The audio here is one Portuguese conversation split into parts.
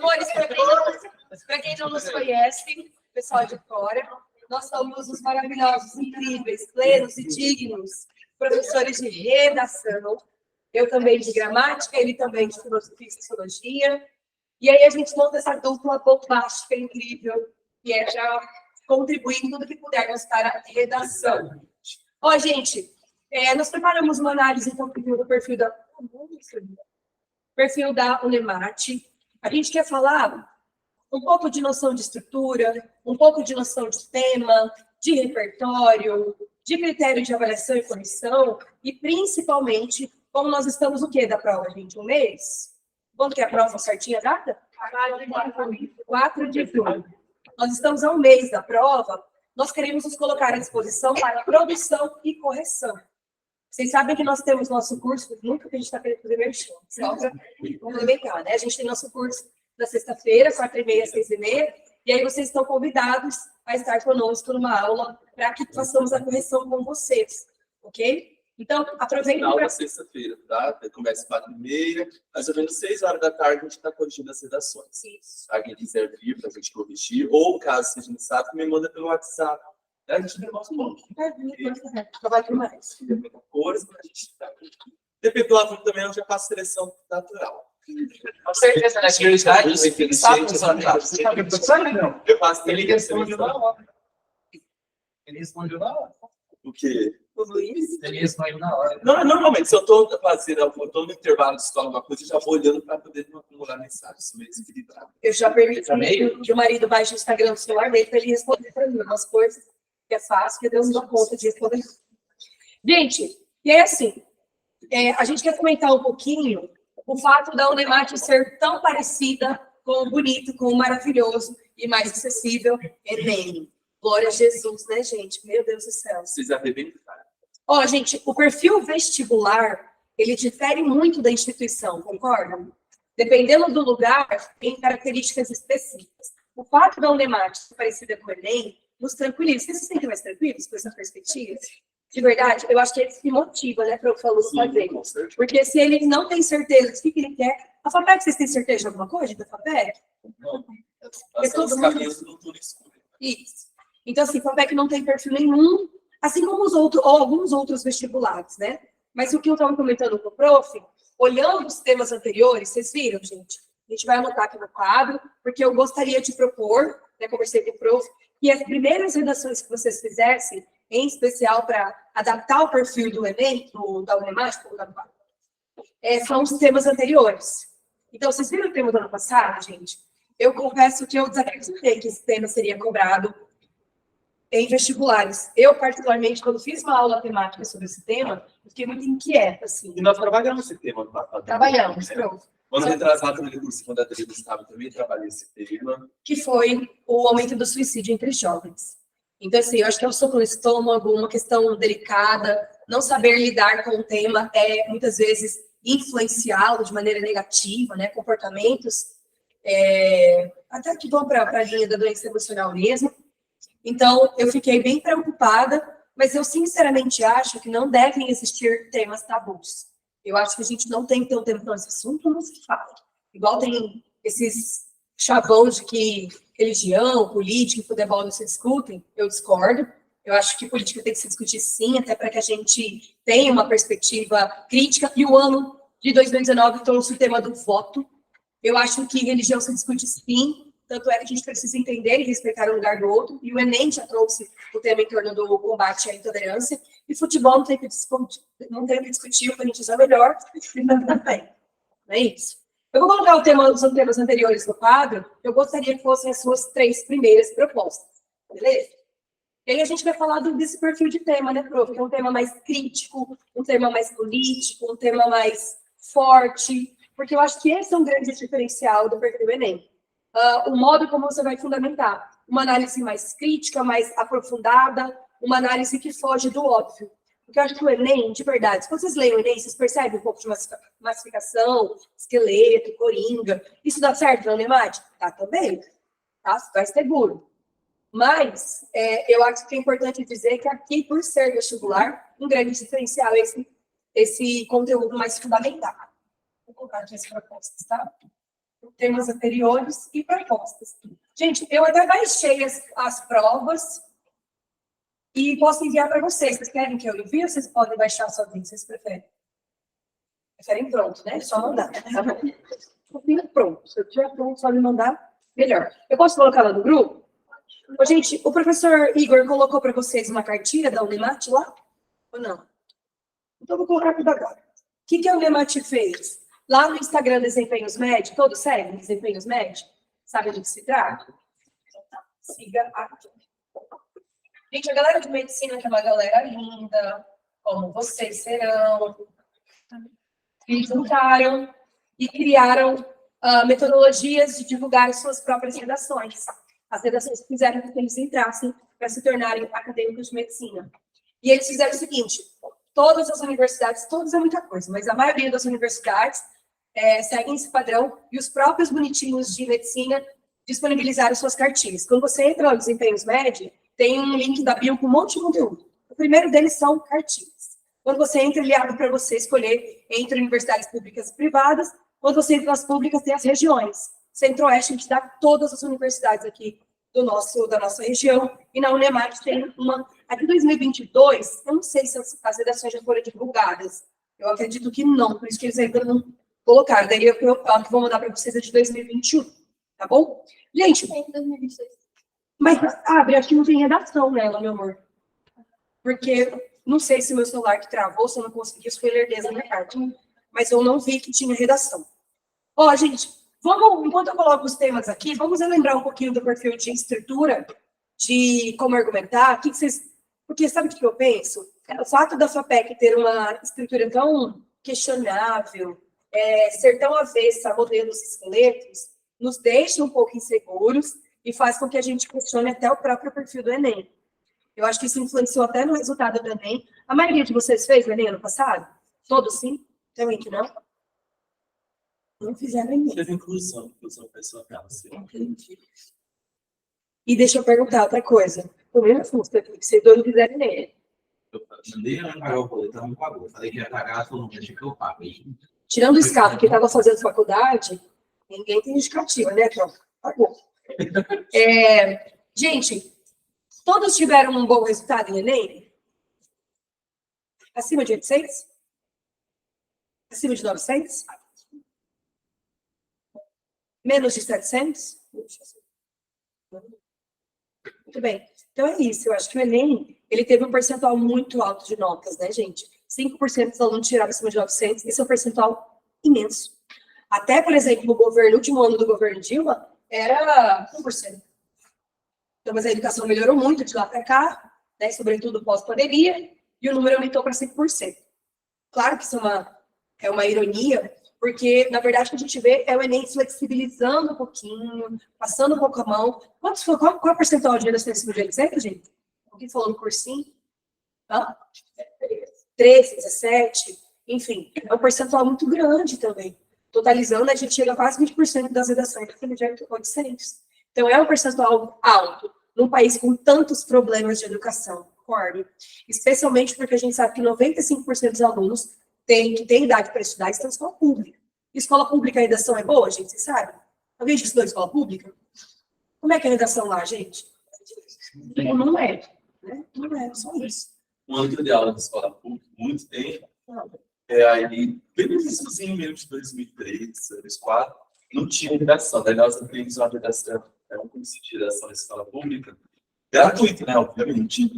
Amores, para quem não nos conhece, pessoal de fora, nós somos os maravilhosos, incríveis, plenos e dignos professores de redação. Eu também de gramática, ele também de filosofia e sociologia. E aí a gente monta essa dupla bombástica incrível, que é para contribuir em tudo que pudermos para a redação. Ó, gente, nós preparamos uma análise então, do perfil da Unemate. A gente quer falar um pouco de noção de estrutura, um pouco de noção de tema, de repertório, de critério de avaliação e correção, e principalmente, como nós estamos o quê da prova, gente? Um mês? Quando que é a prova certinha, data? 4 de julho. Nós estamos a um mês da prova, nós queremos nos colocar à disposição para produção e correção. Vocês sabem que nós temos nosso curso, nunca que a gente está querendo fazer merchan, só para complementar, né? A gente tem nosso curso na sexta-feira, 4h30, 6h30, e aí vocês estão convidados a estar conosco numa aula para que façamos a correção com vocês, ok? Então, aproveitem para... Na sexta-feira, tá? Começa 4h30, mais ou menos 6 horas da tarde, a gente está corrigindo as redações. Isso. Se alguém quiser vir para a gente corrigir, ou caso seja necessário, me manda pelo WhatsApp. A gente demora um pouco. Trabalho mais. Tem muita coisa, mas a gente está... Depende do aluno também, eu já faço seleção natural. Com certeza, na prioridade, você fixado no seu não. Eu faço ele respondeu na hora. Ele respondeu na hora. O quê? O Luiz? Ele respondeu na hora. Não, normalmente, se eu estou fazendo, eu estou no intervalo de escola, uma coisa, eu já vou olhando para poder não acumular mensagem. Isso é meio desequilibrado. Eu já permiti que o marido baixe o Instagram do celular dele para ele responder para mim umas coisas que é fácil, que Deus não dá conta de responder. Gente, e é assim, a gente quer comentar um pouquinho o fato da Unemate ser tão parecida com o bonito, com o maravilhoso e mais acessível Enem. Glória a Jesus, né, gente? Meu Deus do céu. Vocês arrebentaram. Ó, gente, o perfil vestibular, ele difere muito da instituição, concordam? Dependendo do lugar, tem características específicas. O fato da Unemate ser parecida com o Enem nos tranquiliza. Vocês se sentem mais tranquilos com essa perspectiva? De verdade, eu acho que é isso que motiva, né, para o aluno fazer. Porque se ele não tem certeza do que ele quer... A FAPEC, vocês têm certeza de alguma coisa da FAPEC? Não. Os caminhos do túnel escuro. Isso. Então, assim, a FAPEC não tem perfil nenhum, assim como os outros, ou alguns outros vestibulares, né? Mas o que eu estava comentando com o prof, olhando os temas anteriores, vocês viram, gente? A gente vai anotar aqui no quadro, porque eu gostaria de propor, né, conversei com o prof, que as primeiras redações que vocês fizessem, em especial para adaptar o perfil do Enem, da Unemate, são os temas anteriores. Então, vocês viram o tema do ano passado, gente? Eu confesso que eu desacreditei que esse tema seria cobrado em vestibulares. Eu, particularmente, quando fiz uma aula temática sobre esse tema, fiquei muito inquieta, assim. E nós trabalhamos esse tema no passado. Trabalhamos, pronto. Quando retrasado no curso, quando a Teresa estava, também trabalhei esse tema. Que foi o aumento do suicídio entre jovens. Então, assim, eu acho que é um soco no estômago, uma questão delicada, não saber lidar com o tema muitas vezes, influenciá-lo de maneira negativa, né, comportamentos, até que vão para a linha da doença emocional mesmo. Então, eu fiquei bem preocupada, mas eu sinceramente acho que não devem existir temas tabus. Eu acho que a gente não tem que ter um tempo nesse assunto, não se fala. Igual tem esses chavões de que religião, política e futebol não se discutem, eu discordo. Eu acho que política tem que se discutir sim, até para que a gente tenha uma perspectiva crítica. E o ano de 2019 trouxe o tema do voto. Eu acho que religião se discute sim, tanto é que a gente precisa entender e respeitar o lugar do outro. E o Enem já trouxe o tema em torno do combate à intolerância. E futebol não tem que discutir, o Corinthians é melhor, e também. Não é isso? Eu vou colocar os temas anteriores no quadro, eu gostaria que fossem as suas 3 primeiras propostas, beleza? E aí a gente vai falar desse perfil de tema, né, prof? Que é um tema mais crítico, um tema mais político, um tema mais forte, porque eu acho que esse é um grande diferencial do perfil Enem. O modo como você vai fundamentar. Uma análise mais crítica, mais aprofundada, uma análise que foge do óbvio. Porque eu acho que o Enem, de verdade, se vocês leem o Enem, vocês percebem um pouco de massificação, esqueleto, coringa. Isso dá certo na Unemate? Tá também. Tá? Vai seguro. Mas eu acho que é importante dizer que aqui, por ser vestibular, um grande diferencial é esse conteúdo mais fundamental. Vou colocar aqui as propostas, tá? temas anteriores e propostas. Gente, eu até baixei as provas e posso enviar para vocês. Vocês querem que eu envie ou vocês podem baixar sozinhos? Vocês preferem? Preferem pronto, né? Só mandar. Tá bom? Pronto. Se eu tiver pronto, só me mandar, melhor. Eu posso colocar lá no grupo? Ô, gente, o professor Igor colocou para vocês uma cartilha da Unemat lá? Ou não? Então, eu vou colocar tudo agora. O que a Unemat fez? Lá no Instagram Desempenhos Med, todos seguem Desempenhos Med? Sabe do que se trata? Então, tá. Siga aqui. Gente, a galera de medicina, que é uma galera linda, como vocês serão, eles juntaram e criaram metodologias de divulgar suas próprias redações. As redações que fizeram com que eles entrassem para se tornarem acadêmicos de medicina. E eles fizeram o seguinte, todas as universidades, todas é muita coisa, mas a maioria das universidades seguem esse padrão e os próprios bonitinhos de medicina disponibilizaram suas cartilhas. Quando você entra no Desempenhos Med, tem um link da bio com um monte de conteúdo. O primeiro deles são cartilhas. Quando você entra, ele abre para você escolher entre universidades públicas e privadas. Quando você entra nas públicas, tem as regiões. Centro-Oeste, a gente dá todas as universidades aqui da nossa região. E na Unemat tem uma... Aqui em 2022, eu não sei se as redações já foram divulgadas. Eu acredito que não, por isso que eles ainda não colocaram. Daí eu vou mandar para vocês a de 2021, tá bom? Gente, mas abre, acho que não tem redação nela, meu amor. Porque não sei se meu celular que travou, se eu não consegui, isso foi lerdeza na minha carta. Mas eu não vi que tinha redação. Ó, gente, enquanto eu coloco os temas aqui, vamos lembrar um pouquinho do perfil de estrutura, de como argumentar, porque sabe o que eu penso? O fato da FAPEC ter uma estrutura tão questionável, ser tão avessa a modelos esqueletos, nos deixa um pouco inseguros e faz com que a gente questione até o próprio perfil do Enem. Eu acho que isso influenciou até no resultado do Enem. A maioria de vocês fez o Enem ano passado? Todos sim? Também que não? Não fizeram Enem. Teve inclusão pessoal acaba sendo. Entendi. E deixa eu perguntar outra coisa. O meu assunto aqui, que vocês dois não fizeram Enem. Eu mandei a pagar o boleto, ela não pagou. Falei que ia pagar, todo mundo deixa que eu pago. Tirando o escape que estava fazendo faculdade, ninguém tem justificativa, né, Pronto, pagou. Gente, todos tiveram um bom resultado em Enem? Acima de 800? Acima de 900? Menos de 700? Muito bem. Então é isso. Eu acho que o Enem, ele teve um percentual muito alto de notas, né, gente? 5% dos alunos tiraram acima de 900. Esse é um percentual imenso. Até, por exemplo, no último ano do governo Dilma, era 1%. Então, mas a educação melhorou muito de lá para cá, né, sobretudo pós-pandemia, e o número aumentou para 5%. Claro que isso é uma ironia, porque, na verdade, o que a gente vê é o Enem flexibilizando um pouquinho, passando um pouco a mão. Qual é o percentual de redação acima de 800, gente? Alguém falou no cursinho? 13, 17, enfim, é um percentual muito grande também. Totalizando, a gente chega a quase 20% das redações acima de 800. Então, é um percentual alto num país com tantos problemas de educação, concordo? Especialmente porque a gente sabe que 95% dos alunos que têm idade para estudar estão em escola pública. Escola pública, a redação é boa, gente? Vocês sabem? Alguém já estudou em escola pública? Como é que é a redação lá, gente? Não é. Né? Não é, só isso. Um ano de aula de escola pública, muito tempo. Aí, bem no iníciozinho mesmo, de 2003, 2004, não tinha redação. Daí nós aprendemos uma redação, um curso de redação na escola pública, gratuito, né, obviamente.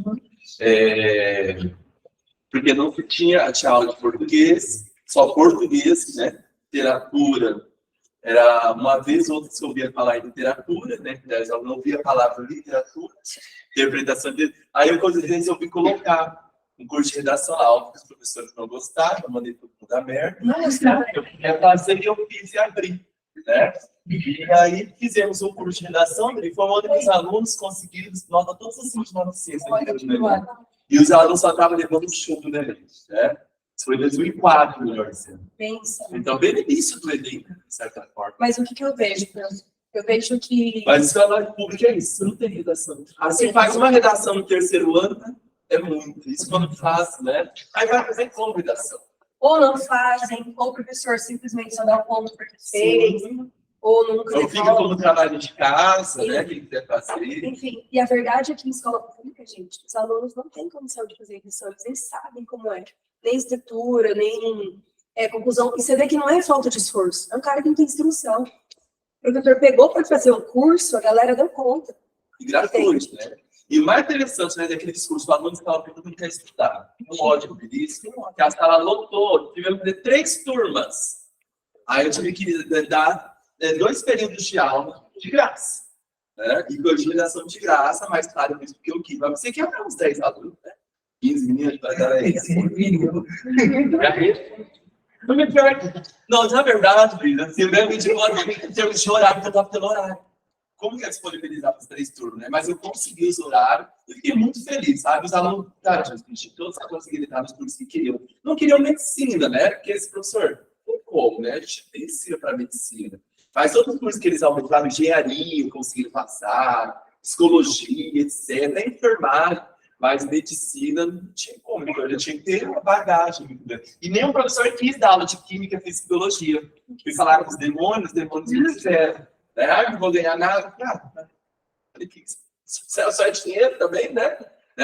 Porque não tinha aula de português, só português, né, literatura. Era uma vez ou outra que eu ouvia falar em literatura, né, eu não ouvia a palavra literatura, interpretação dele. Aí eu resolvi colocar um curso de redação lá, os professores não gostaram, eu mandei todo mundo a merda. Não gostaram. Eu ia fazer e eu fiz e abri, né? E aí fizemos um curso de redação, e foi onde os alunos conseguiram nota todos os de 900. E os alunos só estavam levando um chumbo, né? Isso foi em 2004, melhor dizendo. Pensa. Então, bem no início do Enem, de certa forma. Mas o que eu vejo? Eu vejo que... Mas escola pública é isso, você não tem redação. Aí você faz uma redação no terceiro ano, né? É muito. Isso quando faz, né? Aí vai fazer como redação. Ou não fazem, ou o professor simplesmente só dá o ponto porque fez. ou nunca Ou fica como trabalho de casa, né? Quem quiser fazer. Enfim, e a verdade é que em escola pública, gente, os alunos não têm condição de fazer redação, eles sabem como é. Nem estrutura, nem conclusão. E você vê que não é falta de esforço, é um cara que não tem instrução. O professor pegou para fazer um curso, a galera deu conta. E gratuito, né? E o mais interessante, né, daquele discurso do aluno que estava perguntando que quer estudar. Um ódio por isso, que a sala lotou, tivemos que fazer 3 turmas. Aí eu tive que dar 2 períodos de aula de graça. Né? E com a redação de graça, mas claro, isso porque eu quis. Mas você quer uns 10 alunos, né? 15 minutos para dar aí. Não, na verdade, filho, assim, eu mesmo de em termos de horário, eu estava pelo horário. Como que é disponibilizar para os 3 turnos, né? Mas eu consegui os horários e fiquei muito feliz, sabe? Os alunos, cara, todos conseguiram entrar nos cursos que queriam. Não queriam medicina, né? Porque esse professor, como, né? A gente nem ensina para medicina. Mas outros cursos que eles aumentaram, engenharia, conseguiram passar, psicologia, etc., até enfermagem. Mas medicina não tinha como, eu tinha que ter uma bagagem. E nenhum professor quis dar aula de química, física e biologia. Fui falar com os demônios não quiseram. Não vou ganhar nada. Só é dinheiro também, né?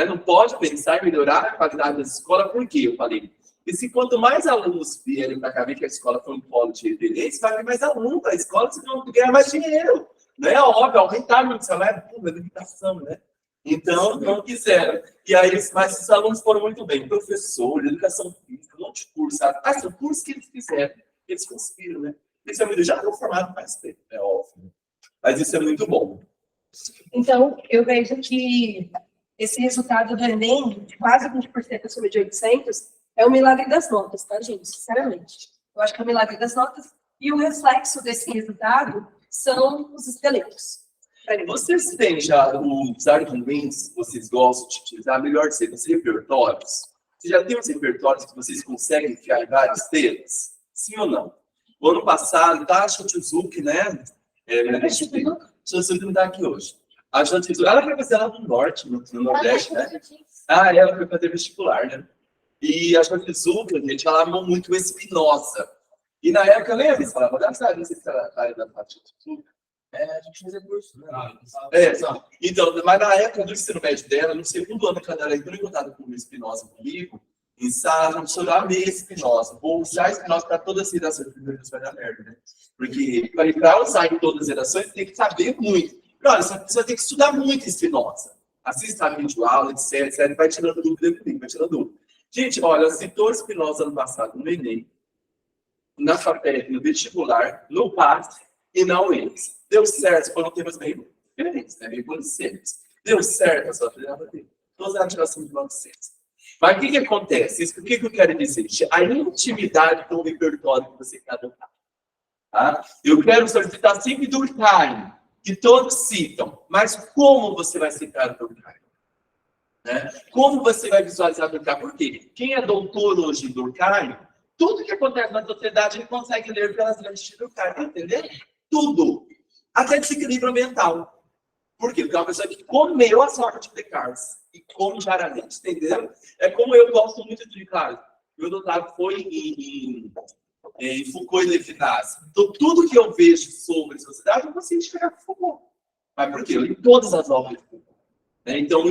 Não pode pensar em melhorar a qualidade da escola, por quê? Eu falei, e se quanto mais alunos vierem para cá, ver que a escola foi um polo de referência, vai ter mais alunos da escola, vocês vão ganhar mais dinheiro. Não é óbvio, aumentar o salário, é limitação, né? Então, não quiseram. E aí, mas os alunos foram muito bem. Professor, educação física, um monte de curso, sabe? São cursos que eles fizeram. Eles conseguiram, né? Isso é muito, já não formado mais tempo, é óbvio. Mas isso é muito bom. Então, eu vejo que esse resultado do Enem, de quase 20% acima de 800, é o milagre das notas, tá, gente? Sinceramente. Eu acho que é o milagre das notas. E o reflexo desse resultado são os esqueletos. Vocês têm já os argumentos que vocês gostam de utilizar, melhor dizer, os repertórios? Vocês já têm os repertórios que vocês conseguem enfiar em vários temas? Sim ou não? O ano passado, tá, a Chutizuki, né? A Chutizuki não está aqui hoje. A Chutizuki, ela foi fazer lá no norte, no nordeste, né? Ela foi fazer vestibular, né? E a Chutizuki, gente, ela amou muito o Spinoza. E na época, lembra? Você falava, não sei se era a área da Chutizuki. A gente fazia curso, né? Então, mas na época do ensino médio dela, no segundo ano que ela era entrou em contato com o Spinoza comigo, em sala, eu amei Spinoza. Vou usar Spinoza para todas as redações, primeiro vai dar merda, né? Porque para usar em todas as redações, tem que saber muito. Olha, você tem que estudar muito Spinoza. Assista a vídeo aula, etc. Vai tirando dúvida comigo, vai tirando dúvida. Gente, olha, citou Spinoza ano passado no Enem, na FATEC, no vestibular, no PAS e na UEMS. Deu certo, foram temas bem diferentes, né? Bem consistentes. Deu certo, só todas as ativações de 900. Mas o que acontece? Isso, o que eu quero dizer? A intimidade com o repertório que você quer adotar. Tá? Eu quero citar sempre Durkheim, que todos citam. Mas como você vai citar o Durkheim? Né? Como você vai visualizar Durkheim? Por quê? Quem é doutor hoje em Durkheim, tudo que acontece na sociedade ele consegue ler pelas lentes de Durkheim, tá entendendo? Tudo. Até desequilíbrio ambiental. Por quê? Porque é uma pessoa que comeu a sorte de Descartes e come diariamente, entendeu? É como eu gosto muito de Descartes. Meu doutorado foi em Foucault e Levinas. Então, tudo que eu vejo sobre sociedade, eu consigo chegar com Foucault. Mas por quê? Eu li todas as obras de Foucault. Então,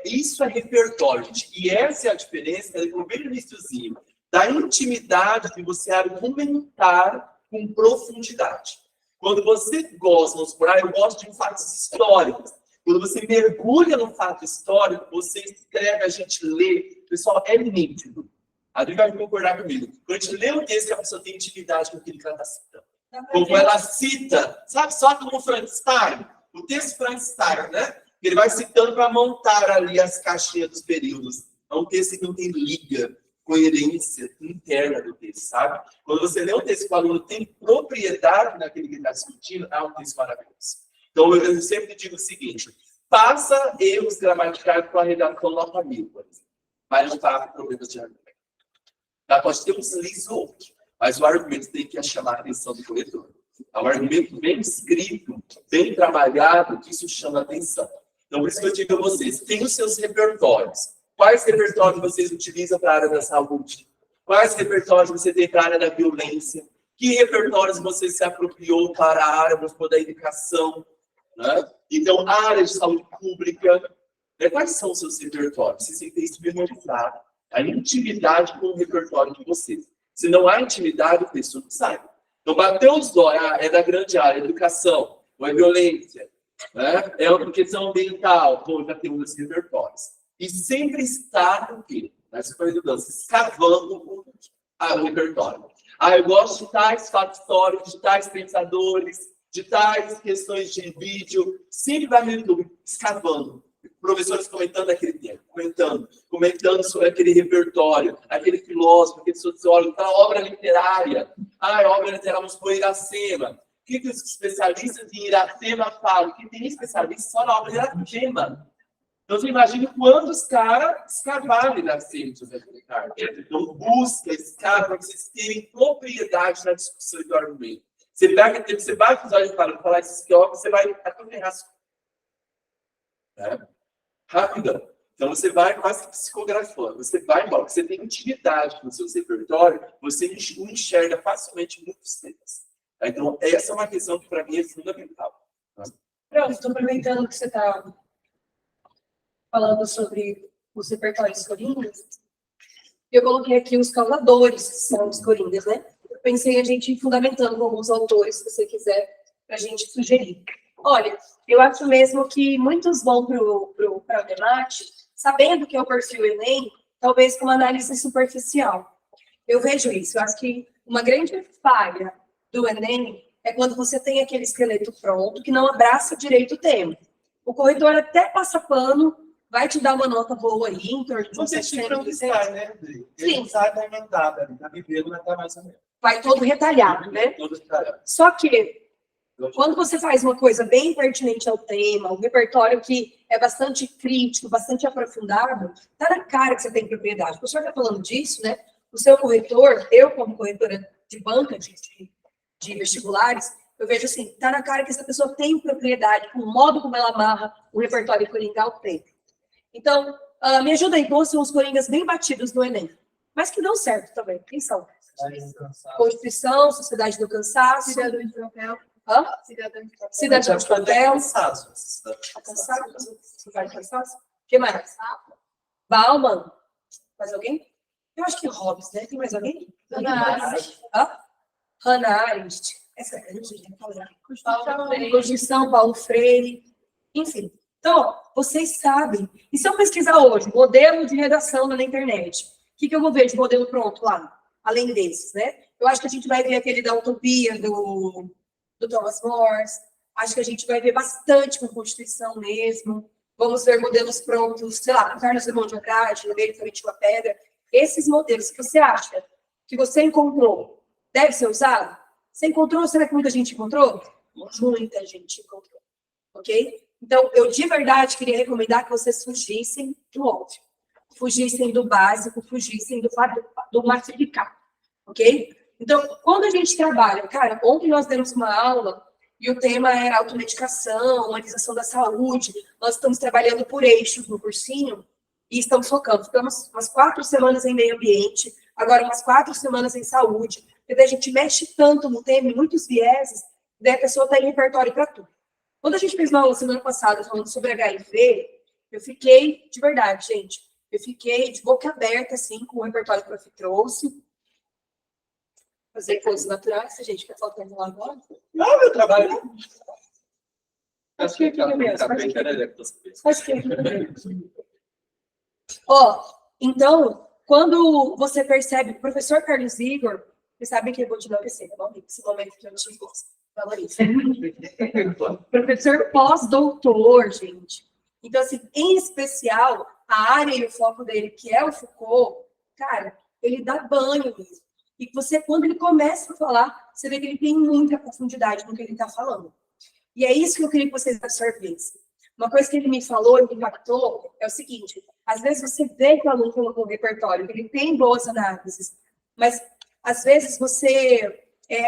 isso é repertório, gente. E essa é a diferença, como bem no iníciozinho, da intimidade de você argumentar com profundidade. Quando você gosta, vamos supor, eu gosto de fatos históricos. Quando você mergulha no fato histórico, você escreve, a gente lê. Pessoal, é nítido. A Adri vai concordar comigo. Quando a gente lê um texto, a pessoa tem intimidade com aquilo que ela está citando. Como ela cita, sabe, só como o Frankenstein. O texto Frankenstein, né? Ele vai citando para montar ali as caixinhas dos períodos. É um texto que não tem liga, coerência interna do texto, sabe? Quando você lê um texto que o aluno tem propriedade naquele que está discutindo, é um texto maravilhoso. Então, eu sempre digo o seguinte, faça erros gramaticais com a redação nota 1000, por exemplo. Mas não faça problemas de argumento. Tá? Pode ter uns lisos ou outros, mas o argumento tem que chamar a atenção do corretor. É um argumento bem escrito, bem trabalhado, que isso chama a atenção. Então, por isso que eu digo a vocês, tem os seus repertórios. Quais repertórios vocês utilizam para a área da saúde? Quais repertórios você tem para a área da violência? Que repertórios você se apropriou para a área, vamos supor, da educação, né? Então, a área de saúde pública, né? Quais são os seus repertórios? Você tem isso memorizado. A intimidade com o repertório de vocês. Se não há intimidade, a pessoa não sai. Então, bateu os olhos, é da grande área, educação, ou é violência, né? É uma questão ambiental, pô, já tem uns repertórios. E sempre estar o quê? Nessa coisa de dança, escavando o repertório. Eu gosto de tais fatos históricos, de tais pensadores, de tais questões de vídeo. Sempre vai no YouTube, escavando. Professores comentando aquele tempo, comentando sobre aquele repertório, aquele filósofo, aquele sociólogo, aquela obra literária. A obra literária, vamos pôr Iracema. O que os especialistas em Iracema falam? Que tem especialistas só na obra de Iracema. Então, você imagina quantos caras escavaram Iracema, José Ricardo. Então, busca, escava, para vocês terem propriedade na discussão e do argumento. Você vai precisar de falar isso aqui, você vai até ferrar. Rápida. Então, você vai quase psicografando, você vai embora, você tem intimidade no seu repertório, você enxerga facilmente muitos temas. Então, essa é uma questão que, para mim, é fundamental. Pronto, estou aproveitando que você está falando sobre os repertórios coringas. Eu coloquei aqui os causadores, que são os coringas, né? Eu pensei a gente ir fundamentando com alguns autores, se você quiser, para a gente sugerir. Olha, eu acho mesmo que muitos vão para o debate, sabendo que é o perfil Enem, talvez com uma análise superficial. Eu vejo isso. Eu acho que uma grande falha do Enem é quando você tem aquele esqueleto pronto, que não abraça direito o tema. O corretor até passa pano, vai te dar uma nota boa aí, em torno de você tira onde sai, né? Sim. Sai da emendada, tá vivendo, mas tá mais ou menos. Vai todo retalhado, né? Todo retalhado. Só que quando você faz uma coisa bem pertinente ao tema, um repertório que é bastante crítico, bastante aprofundado, tá na cara que você tem propriedade. O professor está falando disso, né? O seu corretor, eu como corretora de banca de vestibulares, eu vejo assim, tá na cara que essa pessoa tem propriedade com o modo como ela amarra o repertório coringal tem. Então, me ajuda aí, quais são os coringas bem batidos no Enem? Mas que dão certo também. Quem são? Constituição, Sociedade do Cansaço. Cidadão de papel. Cidadão de papel. Cansaço. Sociedade do Cansaço. O que mais? Bauman. Mais alguém? Eu acho que Hobbes, né? Tem mais alguém? Hannah Arendt. Essa é a gente tem que falar. Constituição, Paulo Freire. Enfim. Então, vocês sabem. E se eu pesquisar hoje, modelo de redação na internet, o que eu vou ver de modelo pronto lá? Além desses, né? Eu acho que a gente vai ver aquele da Utopia, do Thomas More. Acho que a gente vai ver bastante com Constituição mesmo. Vamos ver modelos prontos, sei lá, Carlos Drummond de Andrade, no meio também de uma pedra. Esses modelos que você acha que você encontrou, deve ser usado? Você encontrou? Será que muita gente encontrou? Muita gente encontrou. Ok? Então, eu de verdade queria recomendar que vocês fugissem do óbvio. Fugissem do básico, fugissem do massificar. Ok? Então, quando a gente trabalha, cara, ontem nós demos uma aula e o tema era automedicação, humanização da saúde. Nós estamos trabalhando por eixos no cursinho e estamos focando. Ficamos umas 4 semanas em meio ambiente, agora umas 4 semanas em saúde. Porque daí a gente mexe tanto no tema, em muitos vieses, daí a pessoa está em repertório para tudo. Quando a gente fez uma aula semana passada falando sobre HIV, eu fiquei, de verdade, gente, eu fiquei de boca aberta, assim, com o repertório que o Prof trouxe. Fazer coisas naturais, se a gente quer faltando lá agora. Não, meu trabalho. Acho que é aqui mesmo. Acho que é aqui mesmo. Ó, então, quando você percebe, o professor Carlos Igor, vocês sabem que eu vou te dar esse momento que eu te valorizo. Professor pós-doutor, gente. Então, assim, em especial, a área e o foco dele, que é o Foucault, cara, ele dá banho mesmo. E você, quando ele começa a falar, você vê que ele tem muita profundidade no que ele está falando. E é isso que eu queria que vocês absorvessem. Uma coisa que ele me falou e me impactou é o seguinte: às vezes você vê que o aluno colocou um repertório, que ele tem boas análises, mas às vezes você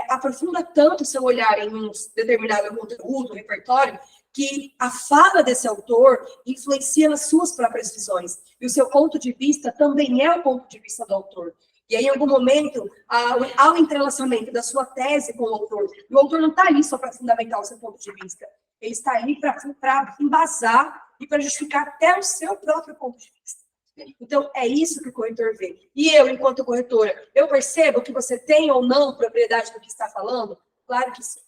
aprofunda tanto o seu olhar em um determinado conteúdo, repertório, que a fala desse autor influencia nas suas próprias visões. E o seu ponto de vista também é o ponto de vista do autor. E aí, em algum momento, há um entrelaçamento da sua tese com o autor. E o autor não está ali só para fundamentar o seu ponto de vista. Ele está ali para embasar e para justificar até o seu próprio ponto de vista. Então, é isso que o corretor vê. E eu, enquanto corretora, eu percebo que você tem ou não propriedade do que está falando? Claro que sim.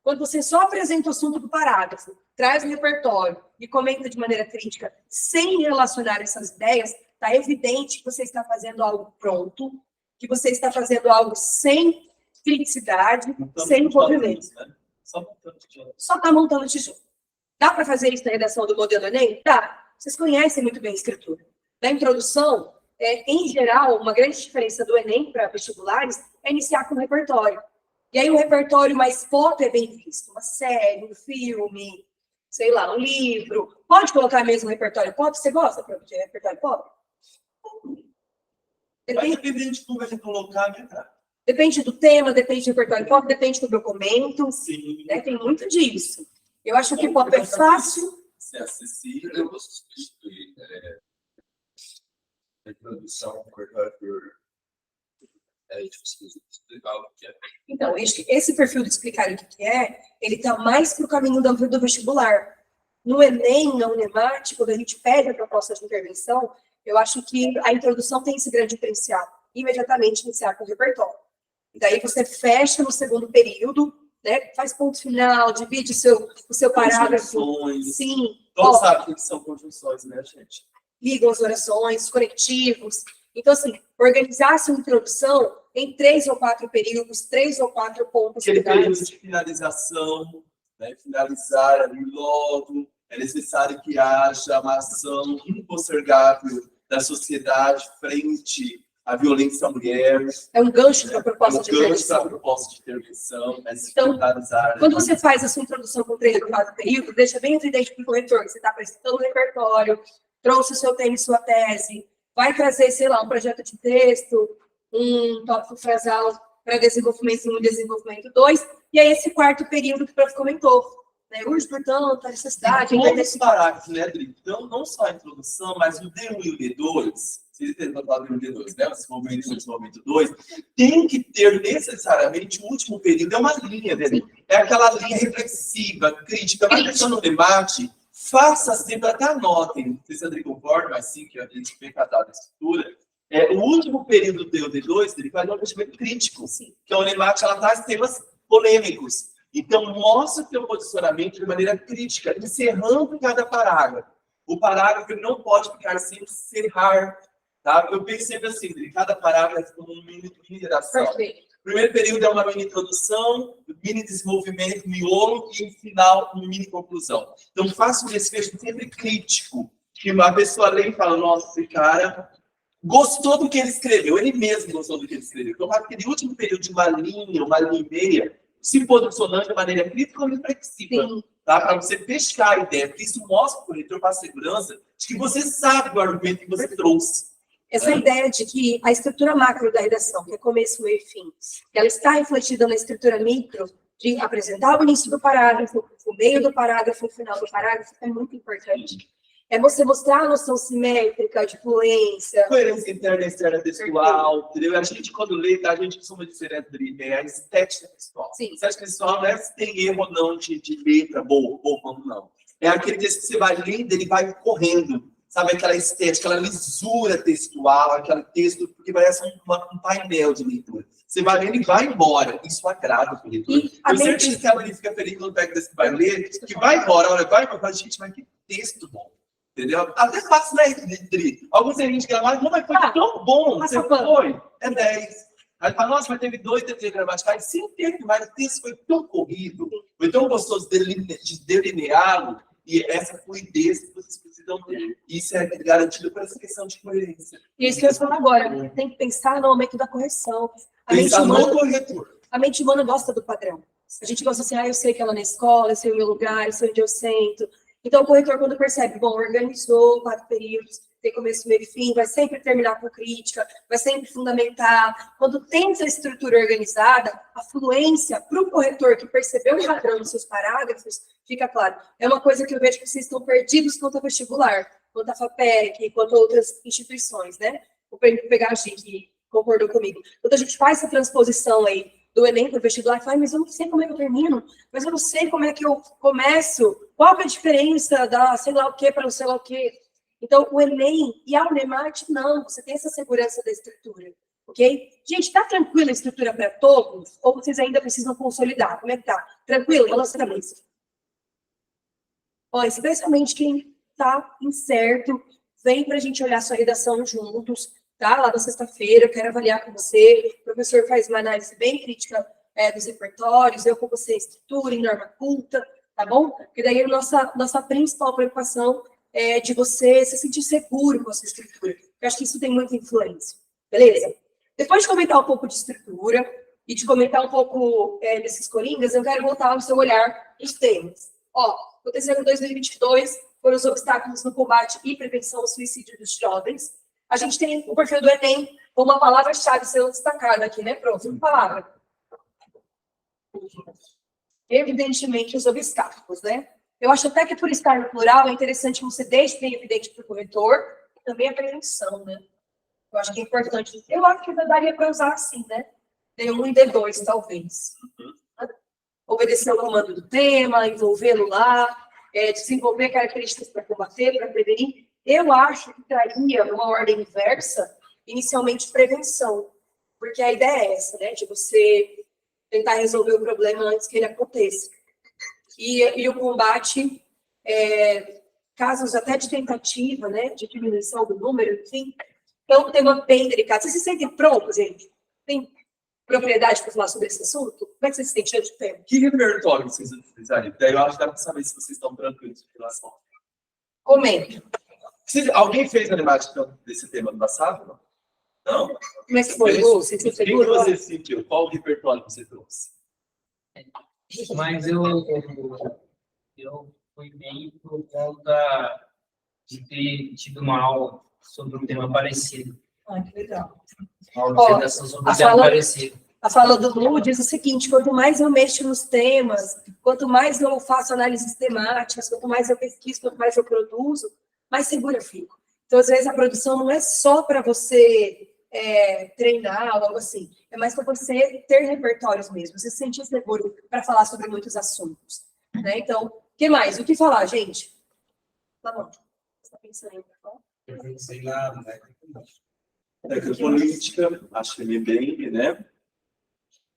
Quando você só apresenta o assunto do parágrafo, traz o repertório e comenta de maneira crítica, sem relacionar essas ideias, está evidente que você está fazendo algo pronto, que você está fazendo algo sem criticidade, sem envolvimento. Né? Só montando tijolo. Só está montando tijolo. Dá para fazer isso na redação do modelo Enem? Dá. Vocês conhecem muito bem a escritura. Na introdução, em geral, uma grande diferença do Enem para vestibulares é iniciar com o repertório. E aí o repertório mais pop é bem visto. Uma série, um filme, sei lá, um livro. Pode colocar mesmo o repertório pop? Você gosta de repertório pop? Vai depender de como vai colocar, né, cara? Depende do tema, depende do repertório pop, depende do documento. Sim. Né? Tem muito disso. Eu acho que pop é fácil. Ser acessível. Eu vou substituir a introdução com o repertório por explicar o que é. Então, esse perfil de explicar o que é, ele está mais para o caminho do vestibular. No Enem, na Unemat, quando a gente pede a proposta de intervenção, eu acho que a introdução tem esse grande diferencial. Imediatamente iniciar com o repertório. E daí você fecha no segundo período, né, faz ponto final, divide o seu parágrafo. Conjunções. Sim. Todos sabem que são conjunções, né, gente? Ligam as orações, os conectivos. Então, assim, organizar a sua introdução em 3 ou 4 períodos, 3 ou 4 pontos. Aquele período de finalização, né? Finalizar ali logo, é necessário que haja uma ação impostergável da sociedade frente à violência à mulher. É um gancho para a proposta de gancho para a intervenção. proposta de intervenção, é se Então, finalizar. Quando você faz a sua introdução com 3 ou 4 períodos, deixa bem evidente para o corretor que você está apresentando o repertório, trouxe o seu tema e sua tese, vai trazer, sei lá, um projeto de texto, um tópico frasal para desenvolvimento 1 e desenvolvimento 2, e aí esse quarto período que o prof comentou. Né? Urge, portanto, a necessidade... Todos os parágrafos, né, Adri? Então, não só a introdução, mas o D1 e o D2, vocês têm falado do D2, né? O desenvolvimento 1 e o desenvolvimento 2, tem que ter necessariamente o último período, é uma linha, né? É aquela linha reflexiva, crítica, vai deixando no debate, faça sempre, até anotem, não sei se a Adri concorda, mas sim, que a gente vem catado a estrutura, o último período do D2, ele faz um investimento crítico, que a Unemat, ela traz temas polêmicos. Então, mostra o teu posicionamento de maneira crítica, encerrando cada parágrafo. O parágrafo ele não pode ficar sem encerrar, tá? Eu percebo assim, de cada parágrafo como uma mini redação. Perfeito. O primeiro período é uma mini introdução, mini desenvolvimento, miolo, e no final, uma mini conclusão. Então, faça um desfecho sempre crítico, que uma pessoa lê e fala, nossa, esse cara gostou do que ele escreveu, ele mesmo gostou do que ele escreveu. Então, aquele último período de uma linha e meia, se posicionando de maneira crítica ou reflexiva, tá? Para você fechar a ideia, porque isso mostra para o corretor, para a segurança, de que você sabe do argumento que você trouxe. Essa ideia de que a estrutura macro da redação, que é começo, meio e fim, ela está refletida na estrutura micro, de apresentar o início do parágrafo, o meio do parágrafo, o final do parágrafo, é muito importante. É você mostrar a noção simétrica, de fluência. Coerência interna e externa textual, entendeu? A gente, quando lê, a gente costuma dizer, a estética textual. Sim. A estética textual não é se tem erro ou não de letra, boa ou não. É aquele texto que você vai lendo, ele vai correndo. Sabe, aquela estética, aquela lisura textual, aquele texto que parece um painel de leitura. Você vai lendo e vai embora. Isso agrada o leitor. Eu certeza que a Maria fica feliz quando pega desse vai ler, que vai embora, olha, vai embora, gente, mas que texto bom. Entendeu? Até fácil, né, Dri? Alguns tem gente que gravaram, não, mas foi tão bom, você foi, é 10. Aí fala, nossa, mas teve 2 TT gramaticais. Sim, teve, mas o texto foi tão corrido, foi tão gostoso de delineá-lo, e essa fluidez que vocês precisam ter. Isso é garantido por essa questão de coerência. Isso que eu ia falar agora, tem que pensar no aumento da correção. Pensar no corretor. A mente humana gosta do padrão. A gente gosta assim, eu sei que ela na escola, eu sei o meu lugar, eu sei onde eu sento. Então, o corretor, quando percebe, bom, organizou 4 períodos, tem começo, meio e fim, vai sempre terminar com crítica, vai sempre fundamentar. Quando tem essa estrutura organizada, a fluência para o corretor que percebeu o padrão dos seus parágrafos, fica claro. É uma coisa que eu vejo que vocês estão perdidos quanto ao vestibular, quanto à FAPEC, quanto a outras instituições, né? Vou pegar a gente concordou comigo. Quando a gente faz essa transposição aí do Enem para o vestibular, fala, mas eu não sei como é que eu termino, mas eu não sei como é que eu começo, qual que é a diferença da sei lá o que para o sei lá o que. Então, o Enem e a Unemate, não, você tem essa segurança da estrutura, ok? Gente, tá tranquila a estrutura para todos? Ou vocês ainda precisam consolidar? Como é que tá? Tranquilo? Balança a cabeça. Ó, especialmente quem tá incerto, vem para a gente olhar sua redação juntos, tá? Lá na sexta-feira, eu quero avaliar com você. O professor faz uma análise bem crítica dos repertórios, eu com você estrutura, em norma culta, tá bom? Porque daí a nossa principal preocupação é de você se sentir seguro com a sua estrutura. Eu acho que isso tem muita influência, beleza? Depois de comentar um pouco de estrutura e de comentar um pouco desses coringas, eu quero voltar ao seu olhar dos temas. Ó, aconteceu em 2022, foram os obstáculos no combate e prevenção ao suicídio dos jovens. A gente tem o perfil do Enem com uma palavra-chave sendo destacada aqui, né, prof? Uma palavra. Evidentemente, os obstáculos, né? Eu acho até que por estar no plural é interessante você deixe bem evidente para o corretor e também a prevenção, né? Eu acho que é importante. Eu acho que daria para usar assim, né? D1 e D2, talvez. Obedecer ao comando do tema, envolvê-lo lá, desenvolver características para combater, para prevenir. Eu acho que traria uma ordem inversa, inicialmente prevenção, porque a ideia é essa, né? De você tentar resolver o problema antes que ele aconteça. E o combate, casos até de tentativa, né? De diminuição do número, enfim. É um tema bem delicado. Vocês se sentem prontos, gente? Tem propriedade para falar sobre esse assunto? Como é que vocês se sentem de tempo? Que repertório vocês utilizariam? Daí eu acho que dá para saber se vocês estão tranquilos em relação. Comenta. Alguém fez a animação desse tema no passado? Não? Não? Como é que foi, Lu? Você se O que segura? você sentiu? Qual o repertório que você trouxe? Mas eu fui bem por conta de ter tido uma aula sobre um tema parecido. Ah, que legal. Uma redação sobre um a tema fala- parecido. A fala do Lu diz o seguinte: quanto mais eu mexo nos temas, quanto mais eu faço análises temáticas, quanto mais eu pesquiso, quanto mais eu produzo, mais segura eu fico. Então, às vezes, a produção não é só para você treinar ou algo assim, é mais para você ter repertórios mesmo, você se sentir seguro para falar sobre muitos assuntos. Né? Então, o que mais? O que falar, gente? Tá bom. Você está pensando em falar? Eu pensei lá, né? Necropolítica, acho que ele bem, né?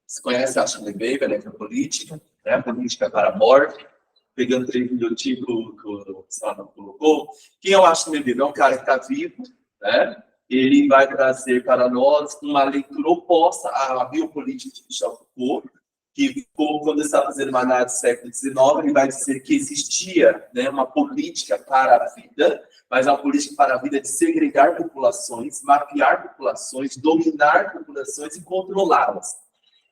Você conhece a Ashley Baby, a necropolítica, né? A política para a morte, pegando 3 minutinhos que o Sala colocou. Quem eu acho que é um cara que está vivo, né? Ele vai trazer para nós uma leitura oposta à biopolítica de Michel Foucault, que, quando ele está fazendo uma análise do século XIX, ele vai dizer que existia, né, uma política para a vida, mas a política para a vida é de segregar populações, mapear populações, dominar populações e controlá-las.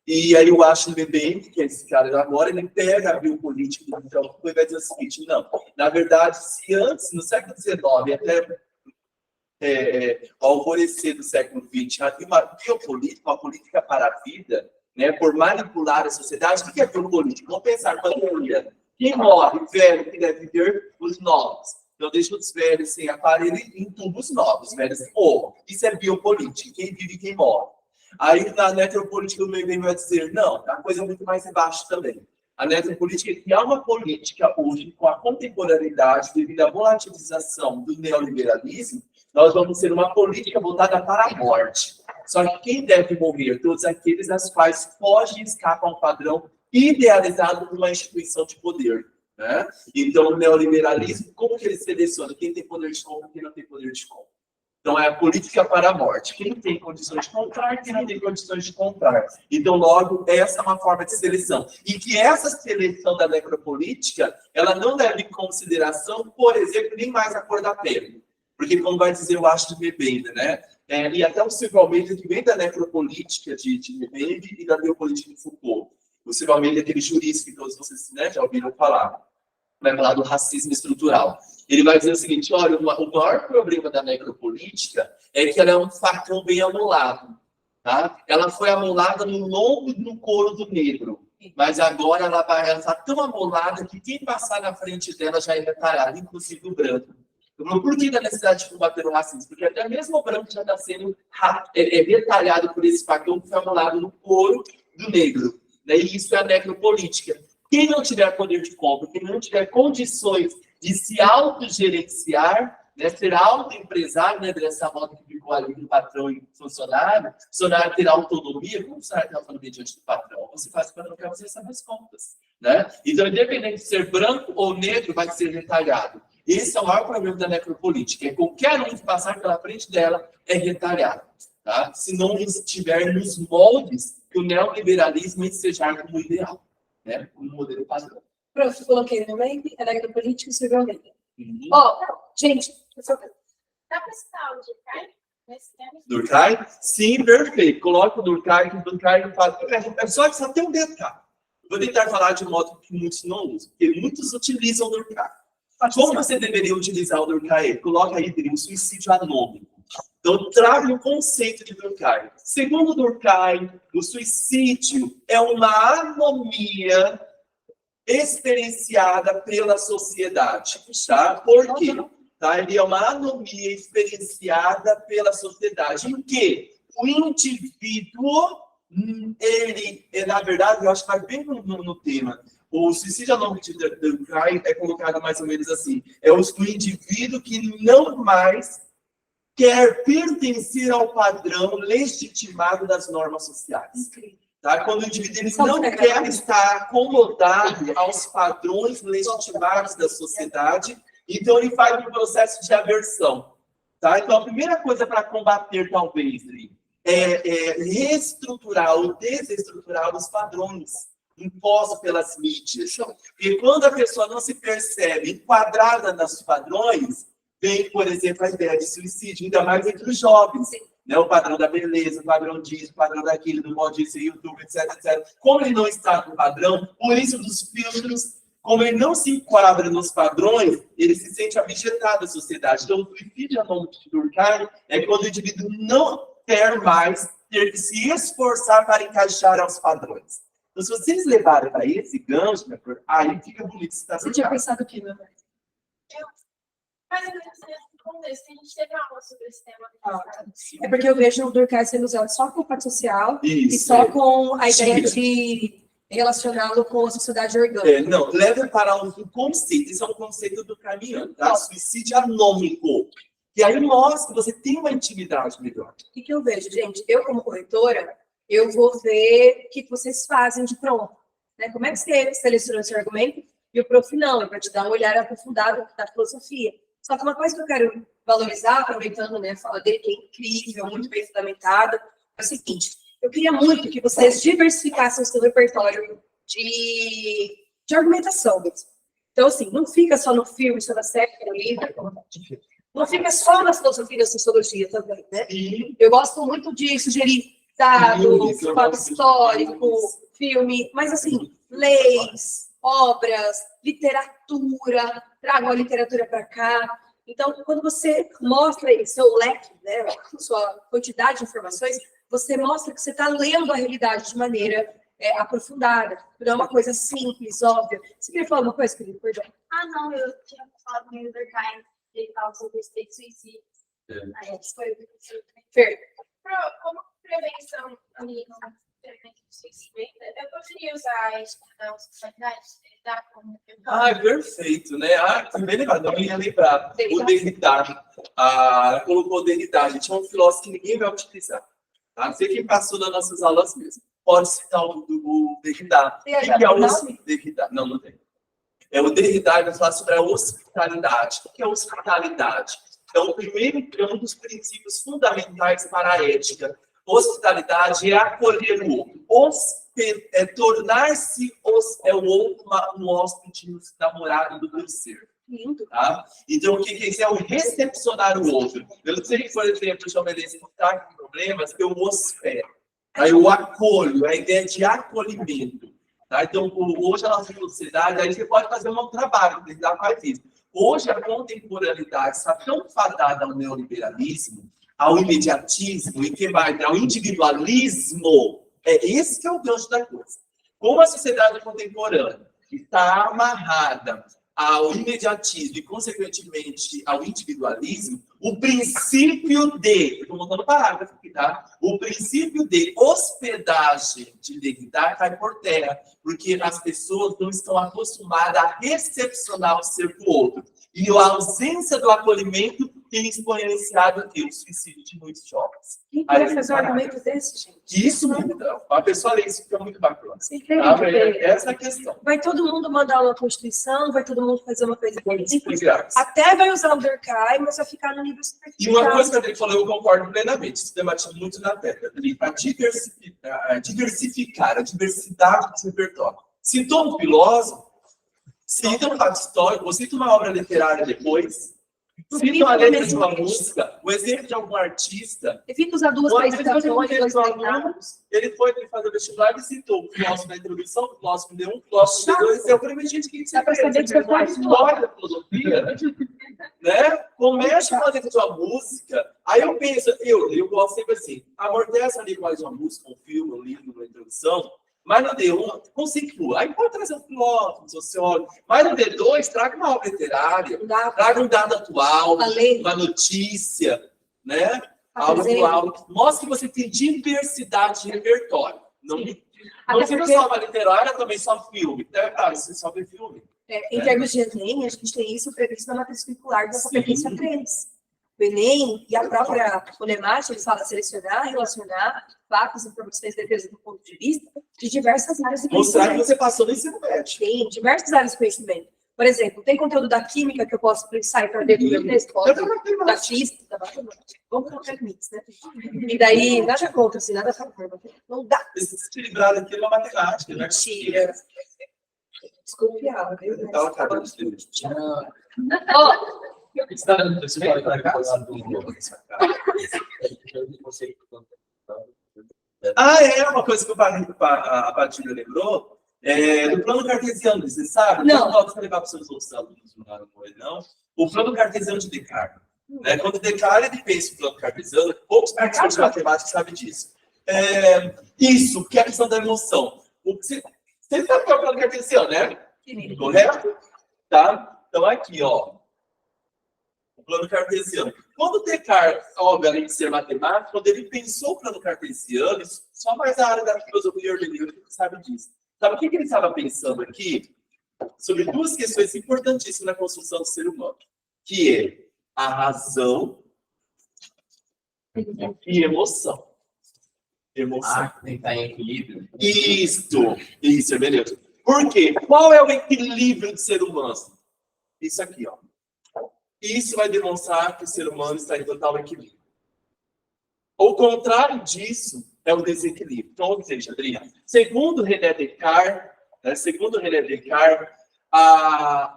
E aí eu acho que o BBM, que é esse cara agora, ele pega a biopolítica do Michel Foucault e vai dizer o seguinte: não, na verdade, se antes, no século XIX, até ao alvorecer do século XX, havia uma biopolítica, uma política para a vida, né, por manipular a sociedade. O que é biopolítica? Vamos pensar pandemia. Quem morre velho, que deve viver os novos. Então, deixa os velhos sem aparelho e intuba os novos, velhos morram. Isso é biopolítica, quem vive e quem morre. Aí, na necropolítica, o meio vai dizer, não, a coisa é muito mais embaixo também. A necropolítica é criar uma política hoje, com a contemporaneidade, devido à volatilização do neoliberalismo, nós vamos ter uma política voltada para a morte. Só que quem deve morrer? Todos aqueles as quais fogem e escapam ao padrão idealizado por uma instituição de poder. Né? Então, o neoliberalismo, como que ele seleciona quem tem poder de compra e quem não tem poder de compra? Então, é a política para a morte. Quem tem condições de comprar, quem não tem condições de comprar. Então, logo, essa é uma forma de seleção. E que essa seleção da necropolítica, ela não leva em consideração, por exemplo, nem mais a cor da pele. Porque, como vai dizer, eu acho de Mbembe, né? E até o Silvio Almeida, que vem da necropolítica de Mbembe e da biopolítica de Foucault. O Silvio Almeida é aquele jurista que todos vocês, né, já ouviram falar. Vai falar do racismo estrutural. Ele vai dizer o seguinte: olha, o maior problema da necropolítica é que ela é um facão bem amolado. Tá? Ela foi amolada no lombo e no couro do negro. Mas agora ela está tão amolada que quem passar na frente dela já é retalhado, inclusive o branco. Eu falo, por que da necessidade de combater o racismo? Porque até mesmo o branco já está sendo retalhado por esse facão que foi anulado no couro do negro. Né? E isso é a necropolítica. Quem não tiver poder de compra, quem não tiver condições de se autogerenciar, né, ser autoempresário, né, dessa roda que ficou ali do patrão e funcionário, o funcionário ter autonomia, como o funcionário tem autonomia diante do patrão? Você faz o patrão quer, você recebe as contas. Né? Então, independente de ser branco ou negro, vai ser retalhado. Esse é o maior problema da necropolítica. É qualquer um que passar pela frente dela é retalhado. Tá? Se não estiver nos moldes que o neoliberalismo ensejar como ideal. Né? Como modelo padrão. Pronto, coloquei no meio, é necropolítica e sobrevivência. Ó, gente, por favor. Dá para citar o Durkheim nesse tema? Durkheim? Sim, perfeito. Coloca o Durkheim, que o Durkheim faz. É só ter um detalhe. Vou tentar falar de um modo que muitos não usam, porque muitos utilizam o Durkheim. Como você deveria utilizar o Durkheim? Coloca aí o suicídio anônimo. Então, traga o conceito de Durkheim. Segundo Durkheim, o suicídio é uma anomia experienciada pela sociedade. Tá? Por quê? Tá? Ele é uma anomia experienciada pela sociedade. Em que o indivíduo, ele, na verdade, eu acho que vai bem no tema. O suicídio anônimo de Durkheim é colocado mais ou menos assim. É o indivíduo que não mais quer pertencer ao padrão legitimado das normas sociais. Tá? Quando o indivíduo ele não quer estar acomodado aos padrões legitimados da sociedade, então ele faz um processo de aversão. Tá? Então, a primeira coisa para combater, talvez, é reestruturar ou desestruturar os padrões impostos pelas mídias. Porque quando a pessoa não se percebe enquadrada nos padrões, vem, por exemplo, a ideia de suicídio, ainda mais entre os jovens. Né? O padrão da beleza, o padrão disso, o padrão daquilo, do modo disso, YouTube, etc, etc. Como ele não está no padrão, por isso dos filtros, como ele não se enquadra nos padrões, ele se sente abjetado da sociedade. Então, o suicídio anônimo de Durkheim é quando o indivíduo não quer mais ter que se esforçar para encaixar aos padrões. Então, se vocês levarem para esse gancho, aí fica bonito. Você tinha pensado o quê, meu amor? Mas nesse contexto, a gente teve aula sobre esse tema. É porque eu vejo o Durkheim sendo usado só com parte social Isso, e só com a ideia de relacioná-lo com a sociedade orgânica. Não, leva para um conceito. Isso é um conceito do caminhante, tá? Suicídio anônimo. E aí mostra que você tem uma intimidade melhor. O que eu vejo, gente? Eu, como corretora, eu vou ver o que vocês fazem de pronto. Né? Como é que você seleciona esse argumento? E o prof não, é para te dar um olhar aprofundado da filosofia. Só que uma coisa que eu quero valorizar, aproveitando, né, a fala dele, que é incrível, muito bem fundamentada, é o seguinte: eu queria muito que vocês diversificassem o seu repertório de argumentação mesmo. Então, assim, não fica só no filme, só na série, no livro, não fica só na filosofia e na sociologia também, né? Eu gosto muito de sugerir dados, fato histórico, filme, mas, assim, leis, obras, literatura, tragam a literatura para cá. Então, quando você mostra aí seu leque, né, sua quantidade de informações, você mostra que você está lendo a realidade de maneira aprofundada. Não é uma coisa simples, óbvia. Você queria falar alguma coisa, querido? Perdão. Ah, não, eu tinha falado com o Durkheim, ele falava sobre esse suicídio. Aí, foi o que Fer. Como prevenção ali no tratamento do suicídio, eu poderia usar isso para os sociedades? Perfeito, né? Também lembrado, não ia lembrar. O Derrida. Ela colocou o Derrida. A gente é um filósofo que ninguém vai utilizar. Tá? Não sei quem passou nas nossas aulas mesmo. Pode citar o Derrida. O que é o Derrida? Não, não tem. O Derrida vai falar sobre a hospitalidade. O que é hospitalidade? Então, primeiro, é um dos princípios fundamentais para a ética. Hospitalidade é acolher o outro. Tornar-se o outro um hóspede namorado do ser. Tá? Então, o que é isso? É o recepcionar o outro. Eu não sei, por exemplo, o João Menezes está com problemas, eu hospedo. Aí eu acolho, a ideia de acolhimento. Tá? Então, hoje a nossa sociedade, aí você pode fazer um trabalho, já faz isso. Hoje a contemporaneidade está tão fadada ao neoliberalismo, ao imediatismo e que mais? Ao individualismo. Esse que é o gancho da coisa. Como a sociedade contemporânea está amarrada ao imediatismo e, consequentemente, ao individualismo, o princípio de, estou montando parágrafo aqui, tá? O princípio de hospedagem de Derrida cai por terra, porque as pessoas não estão acostumadas a recepcionar o ser do outro. E a ausência do acolhimento tem exponenciado aqui o suicídio de muitos jovens. Quem Aí, quer fazer um argumento desse, gente? Isso muda. A pessoa lê isso, fica muito bacana. Você tem Tá? que ver. Essa é a questão. Vai todo mundo mandar uma constituição, vai todo mundo fazer uma coisa simples. Obrigado. Até vai usar o Durkheim, mas vai ficar no nível E uma superficial. coisa que a Adri falou, eu concordo plenamente. Isso debate muito na tecla. Para diversificar a diversidade do repertório. Citou um filósofo, cita um fato histórico, ou cita uma obra literária depois, cita uma letra de uma música, o exemplo de algum artista. Evita usar duas citações, dois deitados. Ele foi fazer vestibular e citou o filósofo da introdução, o filósofo de um, o filósofo de dois. Eu falei, gente, o que você Dá pra saber que você uma faz história da filosofia, né? Começa com a letra de uma música. Aí eu penso, eu gosto sempre assim, amortece ali mais uma música, um filme, um livro, uma introdução, mas no D1, conceituo. Aí pode trazer um filósofo, um sociólogo. Mas no D2, traga uma obra literária, traga um dado atual, uma notícia, né? Algo atual. Mostra que você tem diversidade de repertório. Não fica só uma literária, também só filme. Então, claro, você só vê filme. Em termos de Enem, a gente tem isso previsto na matriz curricular da competência 3. O Enem e a própria Unemat, ele fala selecionar, relacionar fatos, informações, defesa do ponto de vista de diversas áreas de Mostrar que conhecimento. você passou no ensino médio. Tem diversas áreas de conhecimento. Por exemplo, tem conteúdo da química que eu posso sair para dentro do meu texto? Posso. Da física, vamos colocar limites, né? E daí, nada contra, assim, nada a favor. Não dá. Esse equilibrar aqui é uma matemática, né? Mentira. Desconfiava, viu? Aquela cara de Deus. Ó, É uma coisa que a Padilha lembrou, do plano cartesiano, você sabe? Não. Não vou levar para os seus outros alunos, não. O plano cartesiano de Descartes. Né? Quando Descartes ele pensa no plano cartesiano, poucos participantes de matemática sabem disso. Isso, que é a questão da emoção. Você sabe qual é o plano cartesiano, né? Correto? Tá? Então, aqui, ó. O plano cartesiano. Quando Descartes, obviamente, de ser matemático, quando ele pensou o plano cartesiano, só mais a área da filosofia hermenêutica que sabe disso. Sabe o que ele estava pensando aqui? Sobre duas questões importantíssimas na construção do ser humano, que é a razão e emoção. Emoção. Tem que estar em equilíbrio. Isso, hermenêutica. Por quê? Qual é o equilíbrio do ser humano? Isso aqui, ó. Isso vai demonstrar que o ser humano está em total equilíbrio. O contrário disso é o desequilíbrio. Então, ou seja, Adriana, segundo René Descartes,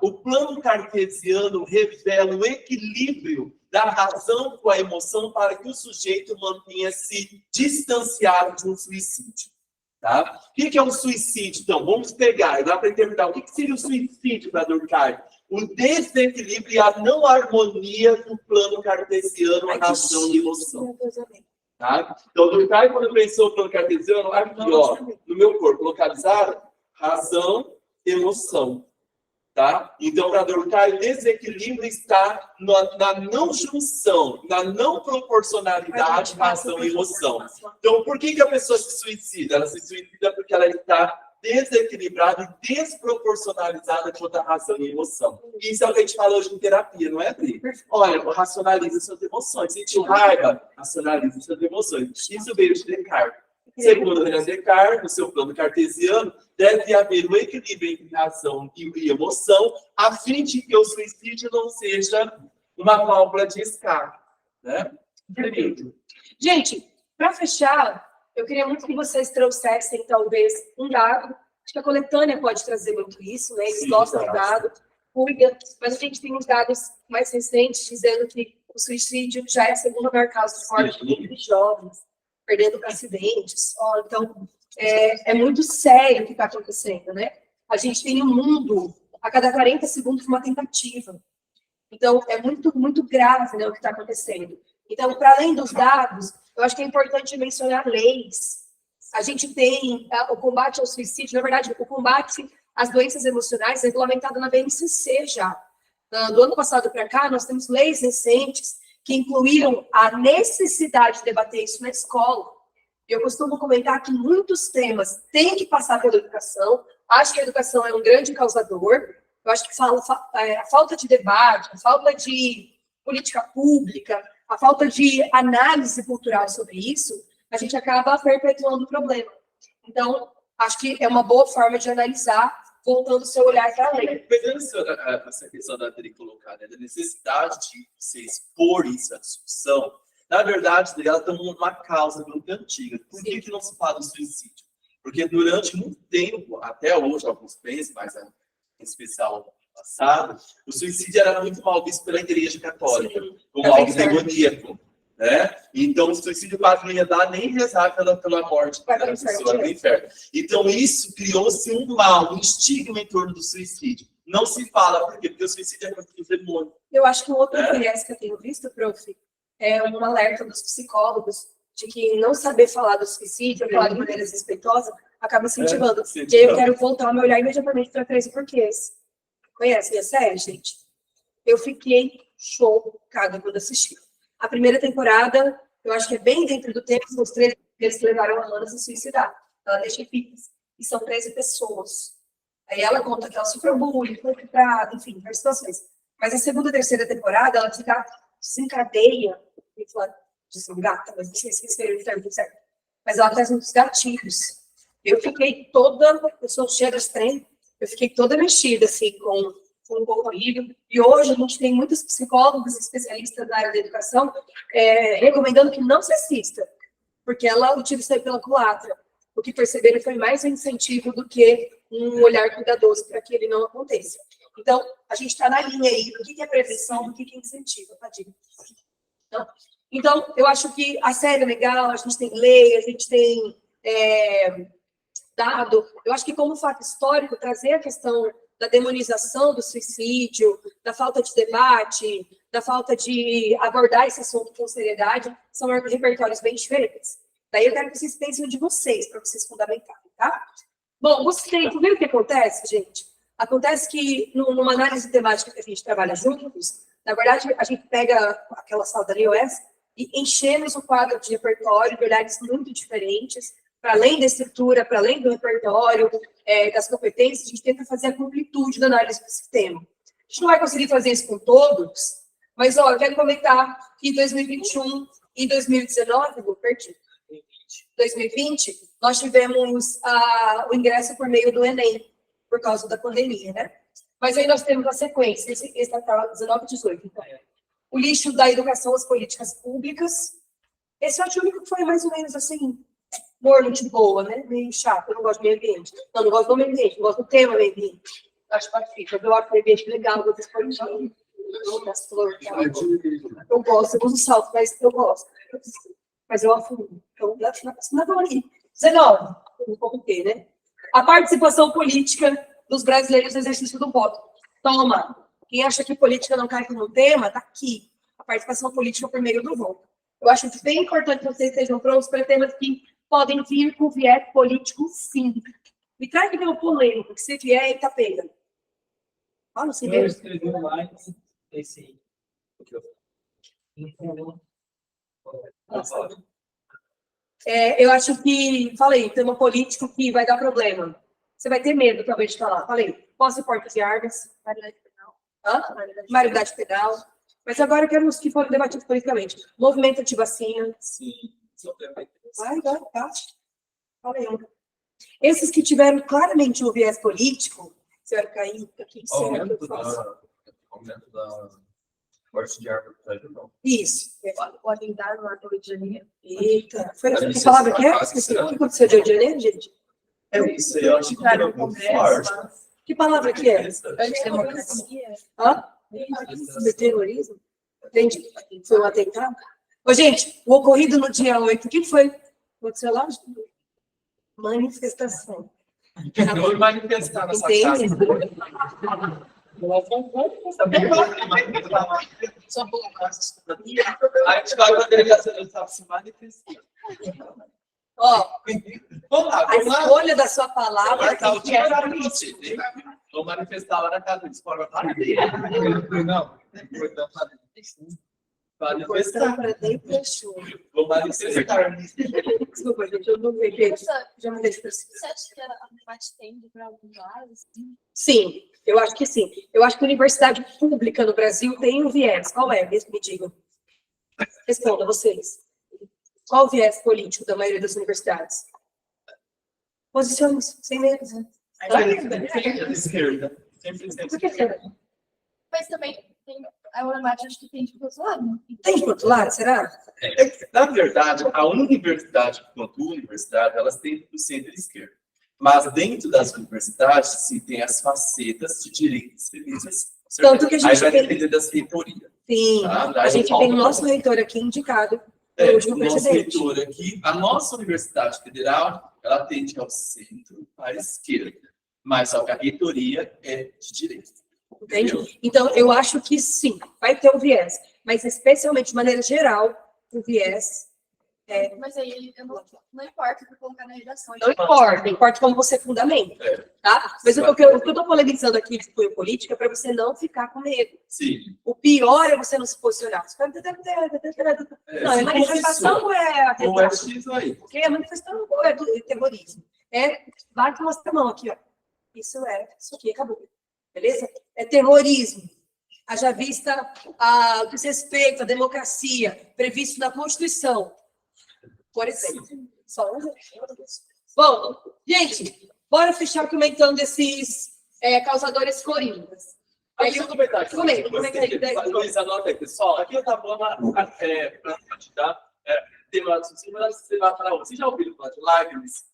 o plano cartesiano revela o equilíbrio da razão com a emoção para que o sujeito mantenha-se distanciado de um suicídio. Tá? O que é um suicídio? Então, vamos pegar, dá para interpretar o que seria o suicídio para Durkheim? O desequilíbrio e a não harmonia do plano cartesiano, razão e emoção. Tá? Então, Durkheim, quando pensou o plano cartesiano, aqui, ó, no meu corpo, localizado, razão, emoção. Tá? Então, para Durkheim, o desequilíbrio está na não junção, na não proporcionalidade, razão e emoção. Então, por que a pessoa se suicida? Ela se suicida porque ela está desequilibrada e desproporcionalizada quanto à razão e emoção. Isso é o que a gente fala hoje em terapia, não é, Pri? Olha, racionaliza suas emoções. Sentiu raiva? Racionaliza suas emoções. Isso veio de Descartes. Segundo René Descartes, no seu plano cartesiano, deve haver um equilíbrio entre razão e emoção, a fim de que o suicídio não seja uma válvula de escape. Né? Gente, para fechar, eu queria muito que vocês trouxessem, talvez, um dado. Acho que a coletânea pode trazer muito isso, né? Eles gostam de dado, cuida, mas a gente tem uns dados mais recentes dizendo que o suicídio já é a segunda maior causa de morte de jovens, perdendo para acidentes. Então, é muito sério o que está acontecendo, né? A gente tem um mundo, a cada 40 segundos, uma tentativa. Então, é muito, muito grave, né, o que está acontecendo. Então, para além dos dados, eu acho que é importante mencionar leis. A gente tem o combate ao suicídio, na verdade, o combate as doenças emocionais regulamentadas na BNCC já. Do ano passado para cá, nós temos leis recentes que incluíram a necessidade de debater isso na escola. Eu costumo comentar que muitos temas têm que passar pela educação. Acho que a educação é um grande causador. Eu acho que a falta de debate, a falta de política pública, a falta de análise cultural sobre isso, a gente acaba perpetuando o problema. Então, acho que é uma boa forma de analisar, voltando o seu olhar para a lei. Pegando essa questão da Adri colocar, né, da necessidade de você expor isso à discussão, na verdade, ela tem uma causa muito antiga. Por que não se fala do suicídio? Porque durante muito tempo, até hoje, alguns pensam, mas em especial no passado, o suicídio era muito mal visto pela Igreja Católica, como algo demoníaco. Né? Então, o suicídio quase não ia dar nem rezar pela morte da pessoa no inferno. Então, isso criou-se um mal, um estigma em torno do suicídio. Não se fala, por quê? Porque o suicídio é coisa do demônio. Eu acho que um outro viés que eu tenho visto, prof, é um alerta dos psicólogos de que não saber falar do suicídio, falar de maneira respeitosa, acaba incentivando. E aí eu quero voltar a me olhar imediatamente para 13 porquês. Conhecem a série, gente? Eu fiquei chocada quando assisti. A primeira temporada, eu acho que é bem dentro do tempo, são os 13 que levaram a Hannah a se suicidar. Ela deixa filhos. E são 13 pessoas. Aí ela conta que ela sofreu bullying, foi frustrada, enfim, várias situações. Mas a segunda e terceira temporada, ela desencadeia, eu falar desengata, mas não sei se seria o termo certo. Mas ela traz muitos gatilhos. Eu sou cheia de trem, eu fiquei toda mexida, assim, com um ocorrido. E hoje a gente tem muitos psicólogos especialistas da área da educação recomendando que não se assista, porque ela utiliza pela culatra. O que perceberam foi mais um incentivo do que um olhar cuidadoso para que ele não aconteça. Então, a gente está na linha aí do que é prevenção, do que é incentivo, Padilha. Então, eu acho que a série é legal, a gente tem lei, a gente tem dado. Eu acho que como fato histórico, trazer a questão da demonização do suicídio, da falta de debate, da falta de abordar esse assunto com seriedade, são repertórios bem diferentes. Daí eu quero que vocês pensem de vocês, para vocês fundamentarem, tá? Bom, gostei. Viu o que acontece, gente? Acontece que, numa análise temática que a gente trabalha juntos, na verdade, a gente pega aquela sala da iOS e enchemos o quadro de repertório de olhares muito diferentes, para além da estrutura, para além do repertório, das competências, a gente tenta fazer a completude da análise desse tema. A gente não vai conseguir fazer isso com todos, mas, eu quero comentar que em 2021 e 2019, vou perder, 2020, nós tivemos o ingresso por meio do Enem, por causa da pandemia, né? Mas aí nós temos a sequência, esse está 19 e 18, então. O lixo da educação às políticas públicas. Esse eu acho o único que foi mais ou menos assim, morno de boa, né? Meio chato, eu não gosto do meio ambiente. Não gosto do meio ambiente, não gosto do tema meio ambiente. Acho pacífico, eu acho o meio ambiente legal, eu gosto, eu uso salto, mas eu gosto. Mas eu afundo. Então, não aqui. 19, um pouco T, né? A participação política dos brasileiros no exercício do voto. Toma! Quem acha que política não cai como tema, tá aqui. A participação política por meio do voto. Eu acho bem importante que vocês estejam prontos para temas que podem vir com viés político, sim. Me traz que tem polêmico, que se vier, ele tá pegando. Ah, não sei Eu mesmo. escrevi online esse. Eu acho que, falei, tema político que vai dar problema. Você vai ter medo, talvez, de falar. Falei, posse e porte de armas. Maioridade penal. Mas agora eu quero os que foram debatidos politicamente. Movimento anti-vacina. Sim, só também. Vai, tá. Falei. Esses que tiveram claramente um viés político, você vai cair aqui. Aumento da morte de árvore, não. Isso. Podem dar lá no Rio de Janeiro. Eita. Foi a palavra que é? Esqueci. O que aconteceu no Rio de Janeiro, gente? Eu não sei, eu acho que é muito forte. Que palavra que é? Democracia. Hã? Terrorismo? Entendi. Foi um atentado? Ô, gente, o ocorrido no dia 8, o que foi? Aconteceu lá? Manifestação. Eu vou manifestar na sua casa. Só por A gente vai para a delegacia, eu estava se manifestando. Ó, Vamos lá, a vamos lá. escolha da sua palavra Vai estar tem o que dia para você, né? Vou manifestar lá na casa do Fora para dentro. Não, importante Portão para dentro fechou. Vou manifestar. Desculpa, gente, eu não vi que já me deixo para cima. Você acha que a debate tende para alguns lados? Sim, eu acho que sim. Eu acho que a universidade pública no Brasil tem um viés. Qual é? Me digam. Responda vocês. Qual o viés político da maioria das universidades? Posicione-se, sem medo. Sempre à esquerda. Por que será? Mas também tem, a Uramate acho que tem de outro lado. Tem de outro lado, será? Na verdade, a universidade, quanto universidade, elas têm o centro-esquerda. Mas dentro das universidades, se tem as facetas de direitos civis. Tanto que a gente Aí vai tem- depender das reitorias. Sim. Tá? A gente tem o nosso reitor aqui indicado pelo último Nosso presidente. reitor aqui, a nossa Universidade Federal, ela tende ao centro, para a esquerda. Mas só que a reitoria é de direita. Entende? Entendeu? Então, eu acho que sim, vai ter um viés. Mas, especialmente, de maneira geral, o viés Mas aí eu não importa o que eu colocar na redação. não importa. Importa como você fundamenta. É. Tá? Mas o que eu estou polemizando aqui de cunho política é para você não ficar com medo. Sim. O pior é você não se posicionar. Você fala, não, é manifestação ou é Ou é X aí. porque a manifestação ou é do terrorismo. Vai que mostra a mão aqui, ó. Isso aqui, acabou. Beleza? É terrorismo. Haja vista o desrespeito à democracia previsto na Constituição. Por exemplo. Só um. Bom, gente, bora fechar comentando esses causadores coringas. Deixa eu comentar aqui. Comenta aí. Luiz, anota aí, pessoal. Aqui eu tava falando para tá? Tema você vai falar. Vocês já ouviram falar de Leibniz?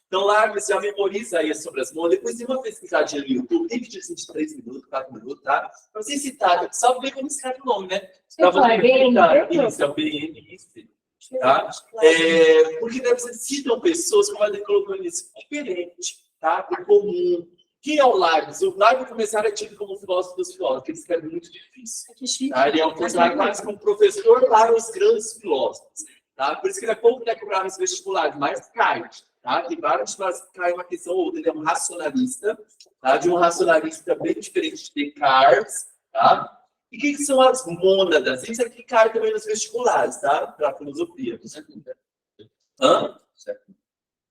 Então, Leibniz já memoriza aí sobre as mãos. Depois tem uma pesquisadinha no YouTube, tem vídeo de 3 minutos, 4 minutos, tá? Para vocês citarem, só ver como escreve o nome, né? Para você citar. Isso, é o BNIC. Tá? Porque daí você citam pessoas, como a gente colocou nisso, diferente, tá? É comum. Quem é o Leibniz? O Leibniz começaram a tido como filósofo dos filósofos, ele escreve muito difícil. Tá? Ele é um personagem quase como professor para os grandes filósofos. Tá? Por isso que ele é pouco cobrado nos vestibulares, mas cai. Tá? Tem vários que caem uma questão ou outra. Ele é um racionalista, tá? De um racionalista bem diferente de Descartes. Tá? E o que são as mônadas? Isso aqui cai também nos vestibulares, tá? Para a filosofia. Hã?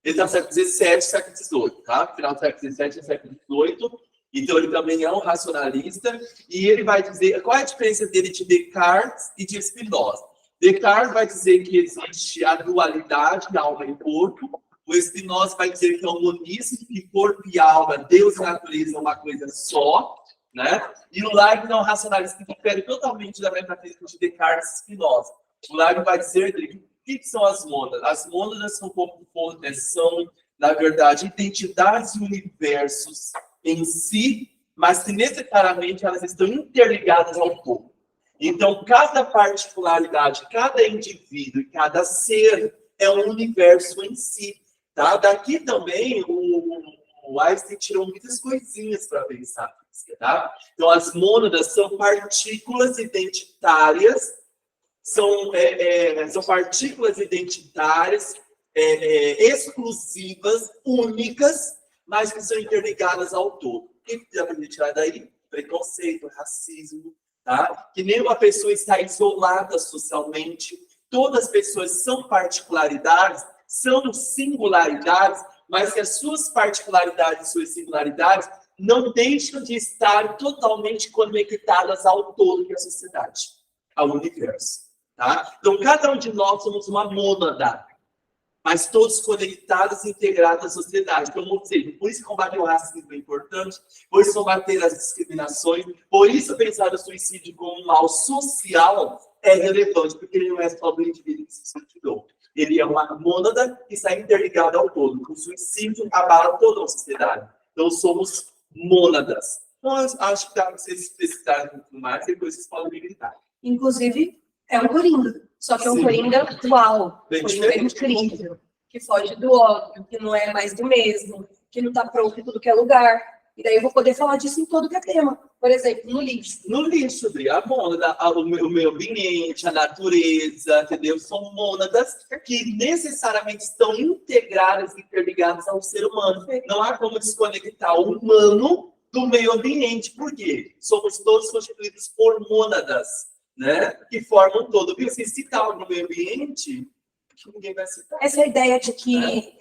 Ele está no século XVII, século XVIII, tá? Final do século XVII e século XVIII. Então, ele também é um racionalista. E ele vai dizer... Qual é a diferença dele de Descartes e de Spinoza? Descartes vai dizer que existe a dualidade de alma e corpo. O Spinoza vai dizer que é o monismo, que corpo e alma, Deus e natureza é uma coisa só. Né? E o Leibniz é um racionalista que difere totalmente da metafísica de Descartes e Spinoza. O Leibniz vai dizer que o que são as mônadas? As mônadas são, na verdade, identidades e universos em si, mas que necessariamente elas estão interligadas ao todo. Então, cada particularidade, cada indivíduo e cada ser é um universo em si. Tá? Daqui também o Einstein tirou muitas coisinhas para pensar. Tá? Então, as mônadas são partículas identitárias, são partículas identitárias exclusivas, únicas, mas que são interligadas ao todo. O que dá para tirar daí? Preconceito, racismo, tá? Que nenhuma pessoa está isolada socialmente. Todas as pessoas são particularidades, são singularidades, mas que as suas particularidades e suas singularidades não deixam de estar totalmente conectadas ao todo que é a sociedade, ao universo. Tá? Então, cada um de nós somos uma mônada, mas todos conectados e integrados à sociedade. Então, ou seja, por isso combater o racismo é importante, por isso combater as discriminações, por isso pensar o suicídio como um mal social é relevante, porque ele não é só do indivíduo que se suicidou. Ele é uma mônada que está interligada ao todo. O suicídio abala toda a sociedade. Então, somos mônadas. Então, acho que dá para vocês pesquisarem um pouco mais, depois vocês podem me gritar. Inclusive, é um coringa. Só que é um coringa atual. Bem Coringa incrível. Que foge do óbvio, que não é mais do mesmo, que não está pronto em tudo que é lugar. E daí eu vou poder falar disso em todo que é tema. Por exemplo, no lixo. No lixo, Dri, a mônada, o meio ambiente, a natureza, entendeu? São mônadas que necessariamente estão integradas, interligadas ao ser humano. Não há como desconectar o humano do meio ambiente. Por quê? Somos todos constituídos por mônadas, né? Que formam todo. Porque se citar no meio ambiente, ninguém vai citar. Essa ideia de que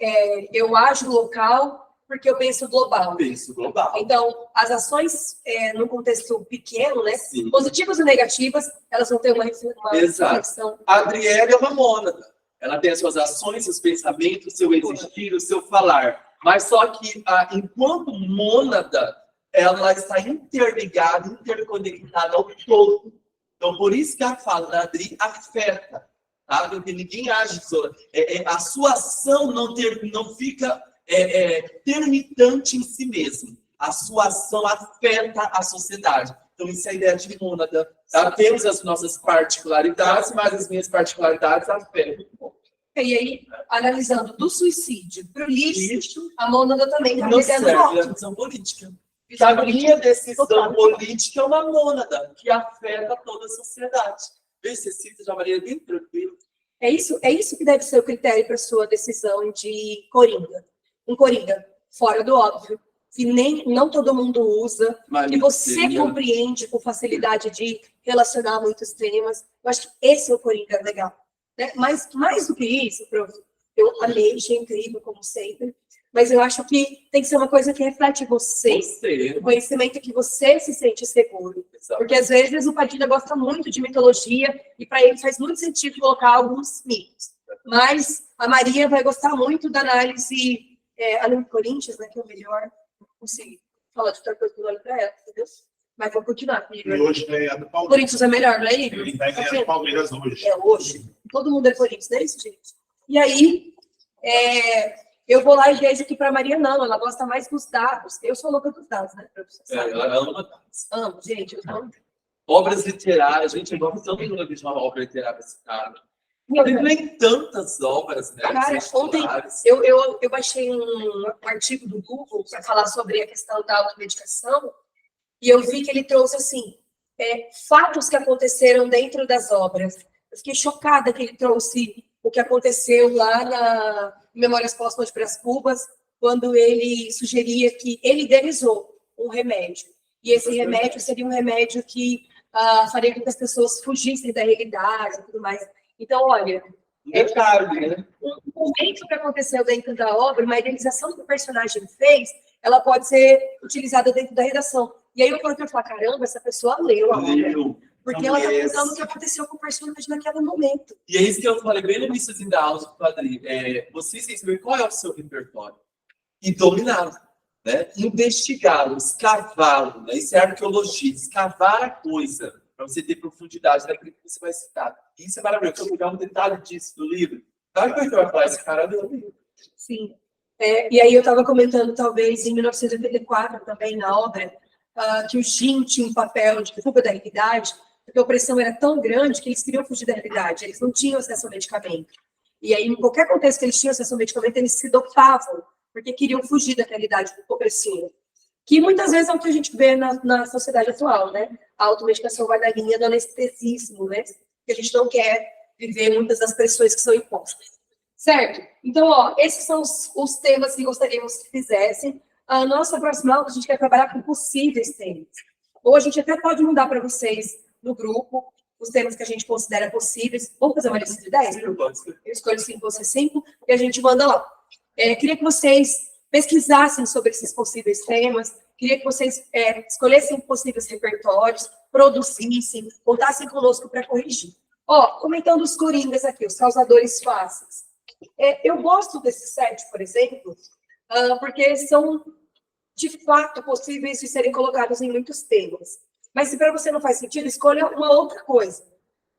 eu ajo local porque eu penso global. Penso global. Então, as ações, no contexto pequeno, né, Sim. positivas e negativas, elas vão ter uma Exato. reflexão. A Adriele é uma mônada. Ela tem as suas ações, seus pensamentos, seu existir, o seu falar. Mas só que, enquanto mônada, ela está interligada, interconectada ao todo. Então, por isso que a fala da Adri afeta. Tá? Porque ninguém age só. A sua ação não fica termitante em si mesmo. A sua ação afeta a sociedade. Então, isso é a ideia de mônada. Tá? Temos as nossas particularidades, mas as minhas particularidades afetam. E aí, analisando do suicídio para o lixo, a mônada também está Não perdendo serve a voto. decisão política. A minha decisão política é uma mônada que afeta toda a sociedade. Vê se cita de uma maneira bem tranquila. É isso que deve ser o critério para sua decisão de coringa. Um coringa fora do óbvio, que não todo mundo usa, que você compreende com facilidade de relacionar muitos temas. Eu acho que esse é o coringa legal. Né? Mas mais do que isso, prof, eu amei, achei incrível, como sempre, mas eu acho que tem que ser uma coisa que reflete você. O conhecimento que você se sente seguro. Exato. Porque às vezes o Padilha gosta muito de mitologia e para ele faz muito sentido colocar alguns mitos. Mas a Maria vai gostar muito da análise além do Corinthians, né, que é o melhor. Não consigo falar de outra coisa que eu olho para ela, entendeu? Mas vou continuar. E hoje é a do O Palmeiras. Corinthians é melhor, não é, Igor? Ele vai ganhar do Palmeiras hoje. É hoje. Todo mundo é Corinthians, não é isso, gente? E aí, eu vou lá e vejo que para a Maria não, ela gosta mais dos dados. Eu sou louca dos dados, né? Ela ama dados. Amo, gente. Eu amo. Obras literárias, gente, eu gosto tanto de uma obra literária desse cara. Tem nem tantas obras, né? Cara, ontem eu baixei um artigo do Google para falar sobre a questão da automedicação e eu vi que ele trouxe, assim, fatos que aconteceram dentro das obras. Eu fiquei chocada que ele trouxe o que aconteceu lá na Memórias Póstumas de Brás Cubas, quando ele sugeria que ele idealizou um remédio. E esse remédio seria um remédio que faria com que as pessoas fugissem da realidade e tudo mais. Então, olha, um momento que aconteceu dentro da obra, uma idealização que o personagem fez, ela pode ser utilizada dentro da redação. E aí o autor fala, caramba, essa pessoa leu a obra. Porque ela está contando o que aconteceu com o personagem naquele momento. E é isso que eu falei bem no início da aula do Padre. Você sem saber qual é o seu repertório. E dominá-lo. Né? Investigá-lo, escavá-lo. Né? Isso é arqueologia. Escavar a coisa. Para você ter profundidade daquilo que você vai citar. Isso é maravilhoso. Eu vou pegar um detalhe disso do livro. Sabe o que vai falar? Esse cara deu livro. Sim. E aí eu estava comentando, talvez, em 1984, também, na obra, que o Jim tinha um papel de fuga da realidade, porque a opressão era tão grande que eles queriam fugir da realidade. Eles não tinham acesso ao medicamento. E aí, em qualquer contexto que eles tinham acesso ao medicamento, eles se dopavam, porque queriam fugir da realidade opressiva. Que muitas vezes é o que a gente vê na sociedade atual, né? A automedicação vai na linha do anestesismo, né? Que a gente não quer viver muitas das pressões que são impostas. Certo? Então, esses são os temas que gostaríamos que fizessem. A nossa próxima aula, a gente quer trabalhar com possíveis temas. Ou a gente até pode mandar para vocês no grupo os temas que a gente considera possíveis. Vamos fazer uma lista de 10? Eu escolho 5, você 5, e a gente manda lá. Queria que vocês pesquisassem sobre esses possíveis temas, queria que vocês escolhessem possíveis repertórios, produzissem, contassem conosco para corrigir. Comentando os coringas aqui, os causadores fáceis. Eu gosto desse set, por exemplo, porque são, de fato, possíveis de serem colocados em muitos temas. Mas se para você não faz sentido, escolha uma outra coisa.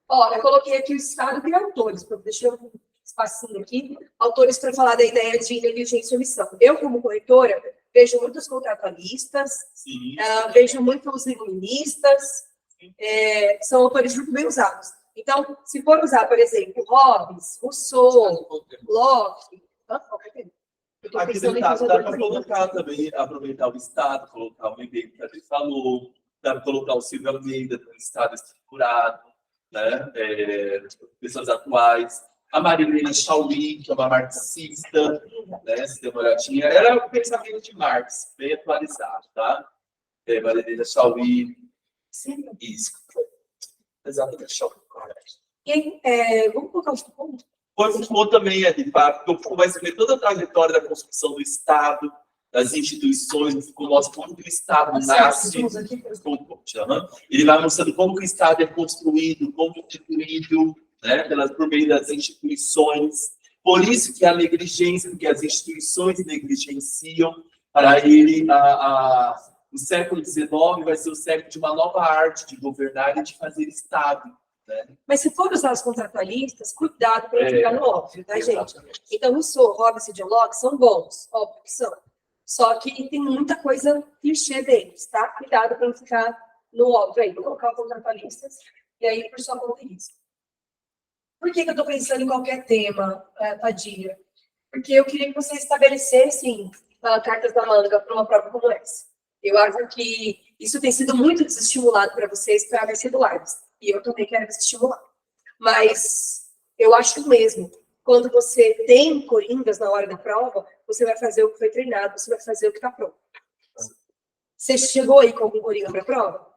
Eu coloquei aqui o estado de autores, deixa eu um espacinho aqui, autores para falar da ideia de negligência e omissão. Eu, como corretora, vejo muitos contratualistas, vejo muitos iluministas, são autores muito bem usados. Então, se for usar, por exemplo, Hobbes, Rousseau, Locke, Eu tô Aqui pensando no em caso, fazer dá outra para coisa. colocar também, aproveitar o Estado, colocar o e-mail que a gente falou, dá para colocar o Silvio Almeida, do Estado estruturado, né? Pessoas atuais. A Marilena Chauí, que é uma marxista, né? Se der uma olhadinha. Era o pensamento de Marx, bem atualizado, tá? Marilena Chauí, Sim. isso. Exatamente, Chauí, correto. E aí, vamos colocar os pontos? Foi muito bom também, porque vai saber toda a trajetória da construção do Estado, das instituições, como mostra como que o Estado nasce. Ele vai mostrando como que o Estado é construído, constituído, né, por meio das instituições. Por isso que a negligência, porque as instituições negligenciam, para ele, o século XIX vai ser o século de uma nova arte de governar e de fazer Estado. Né? Mas se for usar os contratualistas, cuidado para não ficar no óbvio, tá, gente? Então, Rousseau, Hobbes e John Locke são bons, óbvio que são. Só que tem muita coisa clichê deles, tá? Cuidado para não ficar no óbvio aí. Vou colocar os contratualistas e aí, por sua conta, isso. Por que eu estou pensando em qualquer tema, Padilha? Porque eu queria que você estabelecesse cartas da manga para uma prova como essa. Eu acho que isso tem sido muito desestimulado para vocês para vestibulares. E eu também quero desestimular. Mas eu acho mesmo, quando você tem coringas na hora da prova, você vai fazer o que foi treinado, você vai fazer o que está pronto. Você chegou aí com algum coringa para a prova?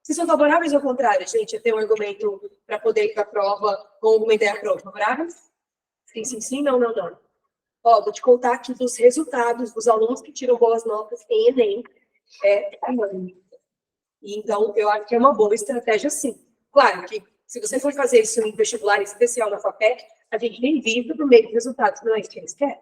Vocês são favoráveis ou ao contrário, gente? É ter um argumento para poder ir para a prova com alguma ideia pronta. Favoráveis? Sim, sim, sim, não, não, não. Ó, vou te contar aqui dos resultados dos alunos que tiram boas notas em Enem. Então, eu acho que é uma boa estratégia, sim. Claro que, se você for fazer isso em vestibular especial na FAPEC, a gente nem vive por meio de resultados, não é isso que eles querem,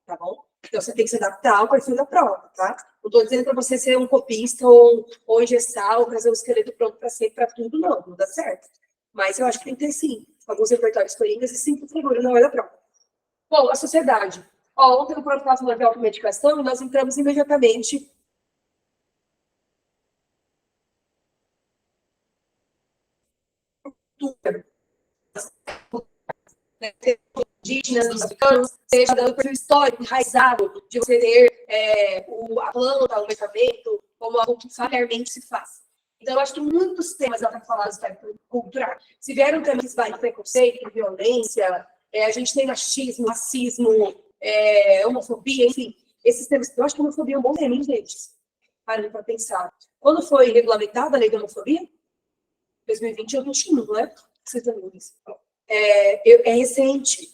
tá bom? Então, você tem que se adaptar ao perfil da prova, tá? Não estou dizendo para você ser um copista ou engessar ou fazer um esqueleto pronto para ser para tudo, não dá certo. Mas eu acho que tem que ter, sim, alguns repertórios coringas e sim, seguro na hora da prova. Bom, a sociedade. Ó, ontem o protocolo falou de automedicação e nós entramos imediatamente indígenas, dos africanos, seja dando perfil histórico, enraizado, de você ter a planta, o medicamento, como algo que familiarmente se faz. Então, eu acho que muitos temas dá para falar do aspecto cultural. Se vier um tema que vai preconceito, violência, a gente tem machismo, racismo, homofobia, enfim, esses temas. Eu acho que a homofobia é um bom tema, hein, gente? Para pensar. Quando foi regulamentada a lei da homofobia? 2020 ou 2021, não é? Vocês também é recente.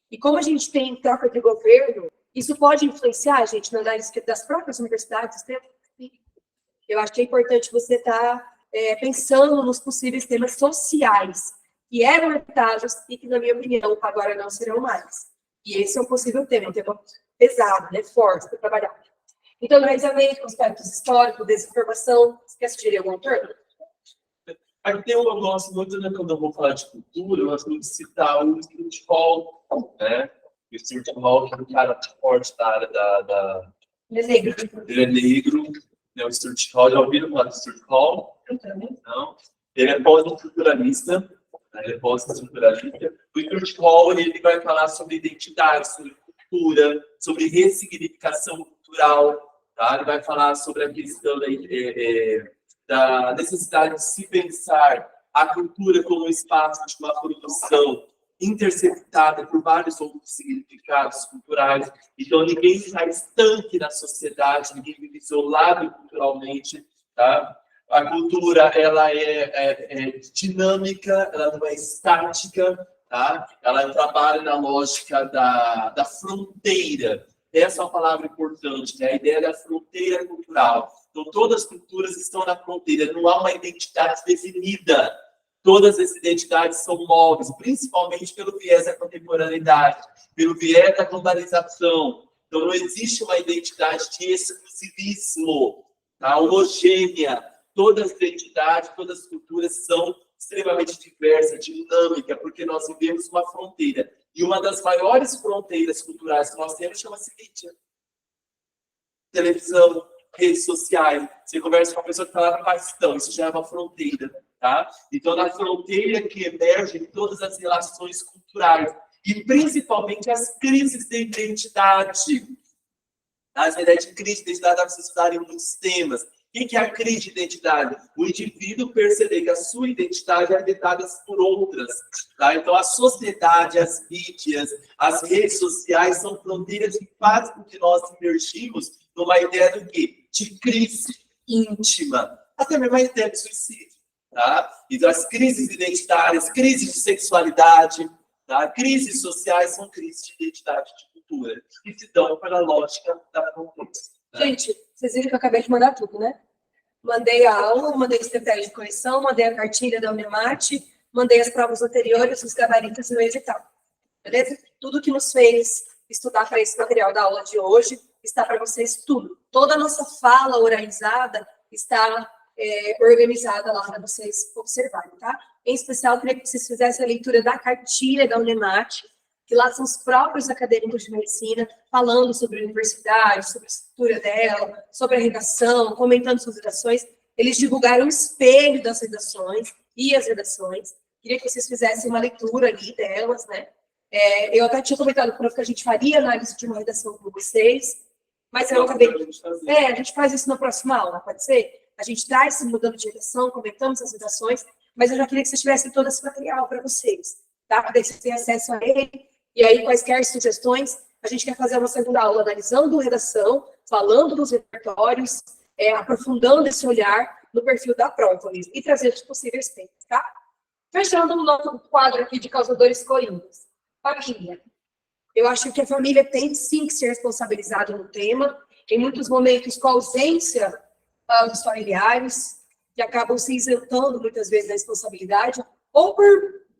E como a gente tem troca de governo, isso pode influenciar, gente, na análise das próprias universidades. Eu acho que é importante você estar pensando nos possíveis temas sociais que eram evitados e que, na minha opinião, agora não serão mais. E esse é um possível tema, um tema pesado, né, forte para trabalhar. Então, enraizamento, aspectos históricos, desinformação. Você quer sugerir algum autor? Aqui eu gosto muito, né, quando eu vou falar de cultura, eu gosto muito de citar o Stuart Hall, né? O Stuart Hall, que é um cara forte da área da... Ele é negro, né? O Stuart Hall, já ouviram falar do Stuart Hall? Não. Ele é pós-estruturalista, né? Ele é pós-estruturalista. O Stuart Hall, ele vai falar sobre identidade, sobre cultura, sobre ressignificação cultural, tá? Ele vai falar sobre a questão da necessidade de se pensar a cultura como um espaço de uma produção interceptada por vários outros significados culturais. Então, ninguém está estanque na sociedade, ninguém vive isolado culturalmente, tá? A cultura, ela é dinâmica, ela não é estática, tá? Ela trabalha na lógica da fronteira. Essa é uma palavra importante, né? A ideia da fronteira cultural. Então, todas as culturas estão na fronteira, não há uma identidade definida. Todas as identidades são móveis, principalmente pelo viés da contemporaneidade, pelo viés da globalização. Então, não existe uma identidade de exclusivismo, tá? Homogênea. Todas as identidades, todas as culturas são extremamente diversas, dinâmicas, porque nós vivemos uma fronteira. E uma das maiores fronteiras culturais que nós temos chama-se mídia. Televisão, redes sociais. Você conversa com uma pessoa que está lá no Paquistão, isso já é uma fronteira, tá? Então, na fronteira que emergem todas as relações culturais e principalmente as crises de identidade. As ideias de crise de identidade dá para vocês estudarem muitos temas. O que é a crise de identidade? O indivíduo perceber que a sua identidade é habitada por outras. Tá? Então, a sociedade, as mídias, as redes sociais são fronteiras que fazem com que nós emergimos numa ideia do quê? De crise íntima. Até mesmo a ideia de suicídio. Tá? Então, as crises identitárias, crises de sexualidade, tá? Crises sociais são crises de identidade, de cultura, que se dão pela lógica da fronteira. Gente, vocês viram que eu acabei de mandar tudo, né? Mandei a aula, mandei a estratégia de correção, mandei a cartilha da Unemate, mandei as provas anteriores, os gabaritos e o edital. Beleza? Tudo que nos fez estudar para esse material da aula de hoje está para vocês tudo. Toda a nossa fala oralizada está organizada lá para vocês observarem, tá? Em especial, eu queria que vocês fizessem a leitura da cartilha da Unemate, que lá são os próprios acadêmicos de medicina falando sobre a universidade, sobre a estrutura dela, sobre a redação, comentando suas redações. Eles divulgaram o espelho das redações e as redações. Queria que vocês fizessem uma leitura ali delas, né? Eu até tinha comentado que a gente faria análise de uma redação com vocês, mas eu acabei... a gente faz isso na próxima aula, pode ser? A gente traz esse mudando de redação, comentamos as redações, mas eu já queria que vocês tivessem todo esse material para vocês, tá? Para vocês terem acesso a ele. E aí, quaisquer sugestões, a gente quer fazer uma segunda aula analisando redação, falando dos repertórios, aprofundando esse olhar no perfil da prova e trazendo os possíveis temas, tá? Fechando o nosso quadro aqui de causadores coringas. Família. Eu acho que a família tem sim que ser responsabilizada no tema. Em muitos momentos, com a ausência dos familiares, que acabam se isentando muitas vezes da responsabilidade, ou por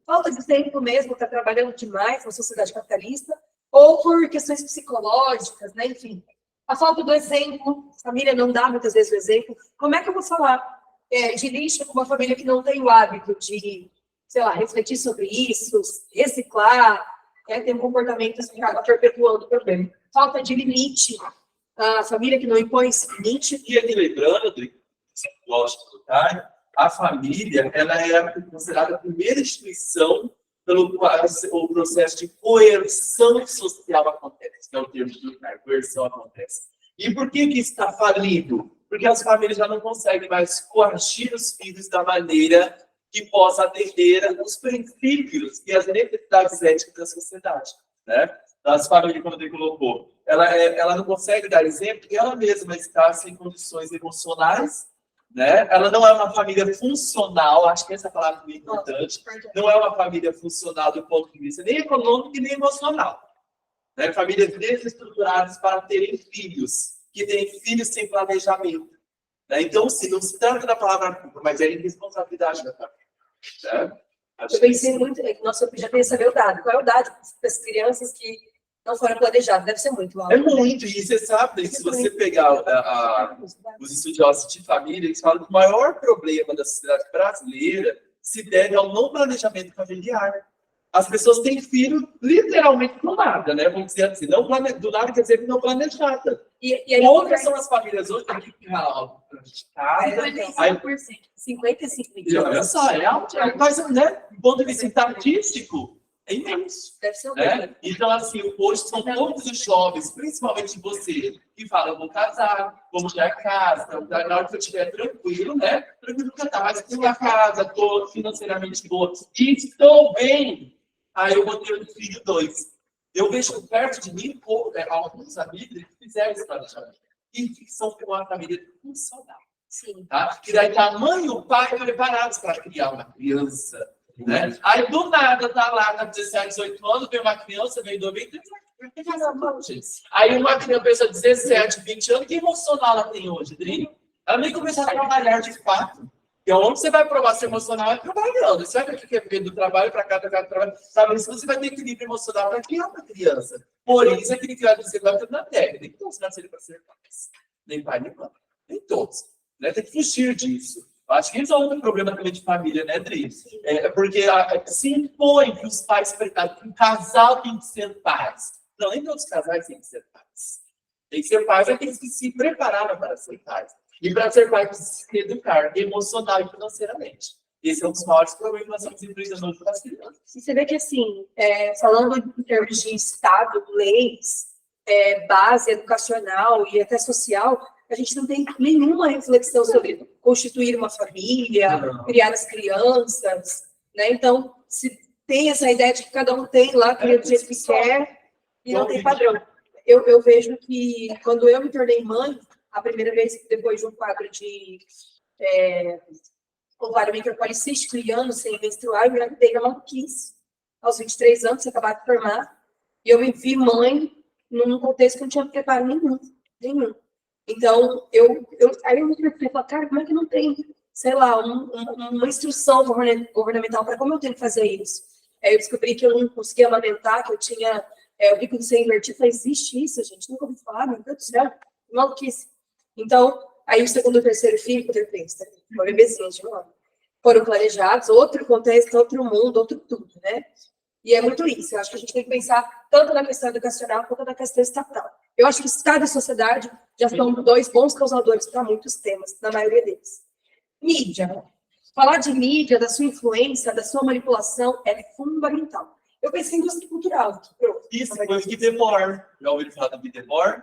falta de tempo mesmo, está trabalhando demais na sociedade capitalista, ou por questões psicológicas, né? Enfim. A falta do exemplo, a família não dá muitas vezes o exemplo. Como é que eu vou falar de lixo com uma família que não tem o hábito de, sei lá, refletir sobre isso, reciclar, tem um comportamento que acaba perpetuando o problema. Falta de limite, a família que não impõe esse limite. E aqui lembrando, lógico, tá? A família, ela é considerada a primeira instituição pelo qual o processo de coerção social acontece, que é o termo do cara, coerção acontece. E por que isso está falido? Porque as famílias já não conseguem mais coagir os filhos da maneira que possa atender os princípios e as necessidades éticas da sociedade, né? As famílias, como ele colocou, ela não consegue dar exemplo porque ela mesma está sem condições emocionais, né? Ela não é uma família funcional, acho que essa palavra é muito importante, não é uma família funcional do ponto de vista nem econômico e nem emocional. Né? Famílias desestruturadas para terem filhos, que têm filhos sem planejamento. Né? Então, sim, não se trata da palavra culpa, mas é a irresponsabilidade da família. Né? Eu pensei muito, nossa, eu já queria saber o dado. Qual é o dado das crianças que não foram planejadas? Deve ser muito alto. É muito, e você sabe, se você pegar os estudiosos de família, eles falam que o maior problema da sociedade brasileira se deve ao não planejamento familiar. As pessoas têm filho literalmente do nada, né? Vamos dizer assim, não do nada quer dizer que não planejada. E aí, outras são as famílias hoje que aí 55%. Olha só, mas, né, do ponto de vista estatístico, é imenso. Deve ser né? Então, assim, hoje são todos os jovens, principalmente você, que falam, vou casar, vou mudar a casa, na hora que eu estiver tranquilo, né? Tranquilo que eu tá, mas tenho a casa, estou financeiramente boa, e estou bem. Aí eu vou ter um filho 2. Eu vejo perto de mim, alguns amigos que fizeram esse planejamento. E que são uma família funcional. Sim. Tá? Que daí tá a mãe e o pai preparados para criar uma criança. Né? Aí do nada tá lá, com 17, 18 anos, vem uma criança, vem do bem. Aí uma criança, pessoa de 17, 20 anos, que emocional ela tem hoje, Dri? Ela nem começou a trabalhar de fato. E onde você vai provar ser emocional é trabalhando. Você vai ter que ver do trabalho para cá, do trabalho. Sabe, isso você vai ter equilíbrio emocional para criar uma criança. Por isso, aquele que vai dizer que vai ter na técnica. Nem todos nasceram para ser pais. Nem pai, nem mãe. Nem todos. Né? Tem que fugir disso. Acho que esse é outro problema também de família, né, Dri? Porque se impõe que os pais, que um casal tem que ser pais. Não, nem todos os casais têm que ser pais. Tem que ser pais, é tem que se preparar para ser pais. E para ser pai, precisa se educar emocional e financeiramente. Esse é um dos maiores problemas que nós estamos enfrentando para as crianças. E você vê que, assim, falando em termos de Estado, leis, base educacional e até social, a gente não tem nenhuma reflexão sobre constituir uma família, criar as crianças, né? Então, se tem essa ideia de que cada um tem lá, cria do jeito que quer, e não tem padrão. Eu vejo que, quando eu me tornei mãe, a primeira vez, depois de um quadro de ovário micropolicístico e anos sem menstruar, eu engravidei na maluquice, aos 23 anos, acabado de formar, e eu me vi mãe num contexto que não tinha preparo nenhum. Então, aí eu me perguntei, cara, como é que não tem, sei lá, uma instrução governamental para como eu tenho que fazer isso? Aí eu descobri que eu não conseguia amamentar, que eu tinha o bico do seio invertido. Falei, existe isso, gente? Nunca ouvi falar, meu Deus do céu, maluquice. Então, aí o segundo e o terceiro filho, que eu fiz, foi bebezinho de um ano, foram planejados, outro contexto, outro mundo, outro tudo, né? E é muito isso. Eu acho que a gente tem que pensar tanto na questão educacional quanto na questão estatal. Eu acho que Estado e sociedade já são dois bons causadores para muitos temas, na maioria deles. Mídia. Falar de mídia, da sua influência, da sua manipulação é fundamental. Eu pensei em indústria cultural. Isso, foi o Guy Debord. Já ouviram falar do Guy Debord?